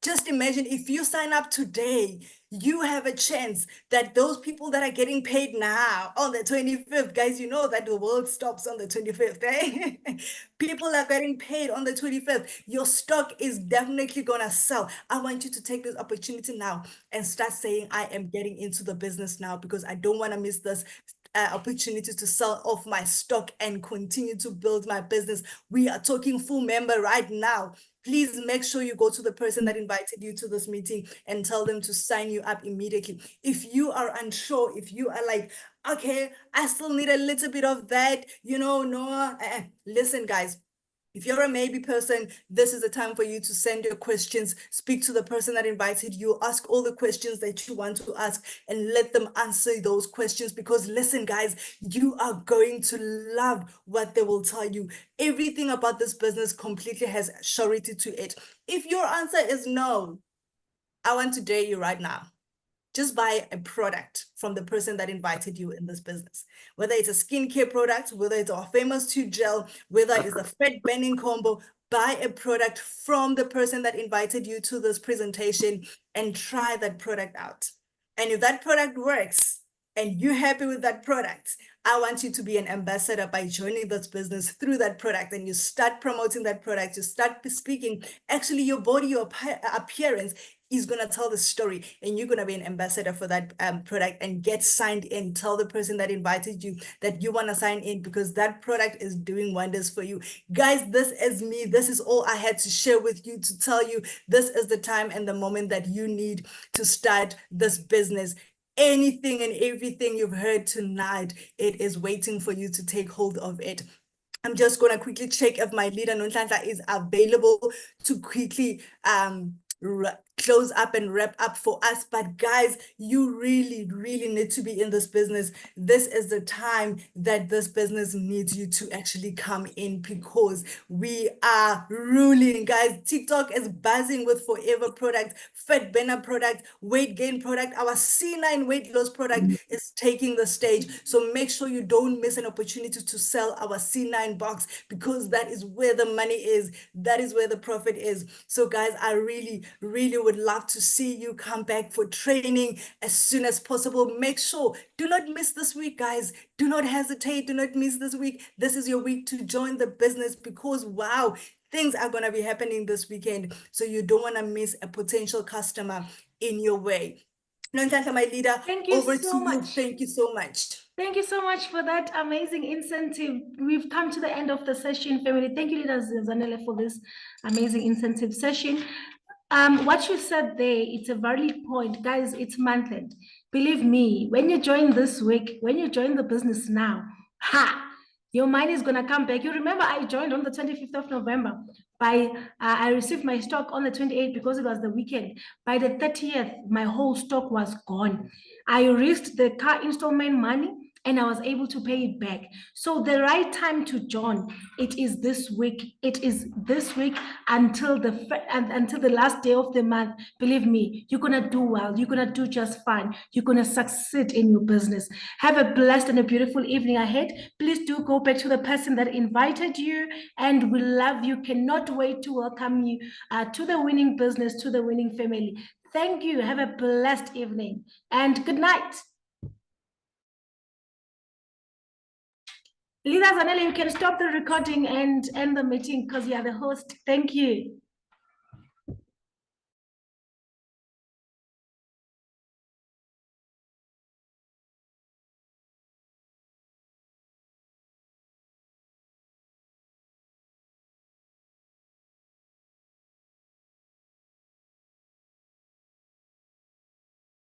Just imagine if you sign up today, you have a chance that those people that are getting paid now on the 25th, guys, you know that the world stops on the 25th, eh? People are getting paid on the 25th. Your stock is definitely going to sell. I want you to take this opportunity now and start saying, I am getting into the business now because I don't want to miss this opportunity to sell off my stock and continue to build my business. We are talking full member right now. Please make sure you go to the person that invited you to this meeting and tell them to sign you up immediately. If you are unsure, if you are like, okay, I still need a little bit of that, no, listen, guys. If you're a maybe person, this is the time for you to send your questions, speak to the person that invited you, ask all the questions that you want to ask, and let them answer those questions. Because listen, guys, you are going to love what they will tell you. Everything about this business completely has surety to it. If your answer is no, I want to dare you right now. Just buy a product from the person that invited you in this business. Whether it's a skincare product, whether it's our famous tooth gel, whether it's a fat burning combo, buy a product from the person that invited you to this presentation and try that product out. And if that product works and you're happy with that product, I want you to be an ambassador by joining this business through that product, and you start promoting that product, you start speaking. Actually, your body, your appearance is going to tell the story, and you're going to be an ambassador for that product and get signed in. Tell the person that invited you that you want to sign in because that product is doing wonders for you. Guys, this is me. This is all I had to share with you to tell you this is the time and the moment that you need to start this business. Anything and everything you've heard tonight, it is waiting for you to take hold of it. I'm just going to quickly check if my leader Nonhlanhla is available to quickly close up and wrap up for us. But guys, you really need to be in this business. This is the time that this business needs you to actually come in, because we are ruling, guys. TikTok is buzzing with forever product, fat burner product, weight gain product. Our C9 weight loss product is taking the stage. So make sure you don't miss an opportunity to sell our C9 box, because that is where the money is. That is where the profit is. So guys, I really would love to see you come back for training as soon as possible. Make sure, do not miss this week, guys. Do not hesitate. Do not miss this week. This is your week to join the business, because wow, things are going to be happening this weekend. So you don't want to miss a potential customer in your way. Nonhlanhla, my leader, Thank you over so to much. you. Thank you so much. Thank you so much for that amazing incentive. We've come to the end of the session, family. Thank you, Leader Zanele, for this amazing incentive session. What you said there, it's a valid point. Guys, it's month end. Believe me, when you join this week, when you join the business now, your money is going to come back. You remember I joined on the 25th of November. I received my stock on the 28th because it was the weekend. By the 30th, my whole stock was gone. I risked the car installment money and I was able to pay it back. So the right time to join, it is this week. It is this week until the last day of the month. Believe me, you're gonna do well. You're gonna do just fine. You're gonna succeed in your business. Have a blessed and a beautiful evening ahead. Please do go back to the person that invited you, and we love you. Cannot wait to welcome you to the winning business, to the winning family. Thank you. Have a blessed evening and good night. Leader Zanele, you can stop the recording and end the meeting because you are the host. Thank you.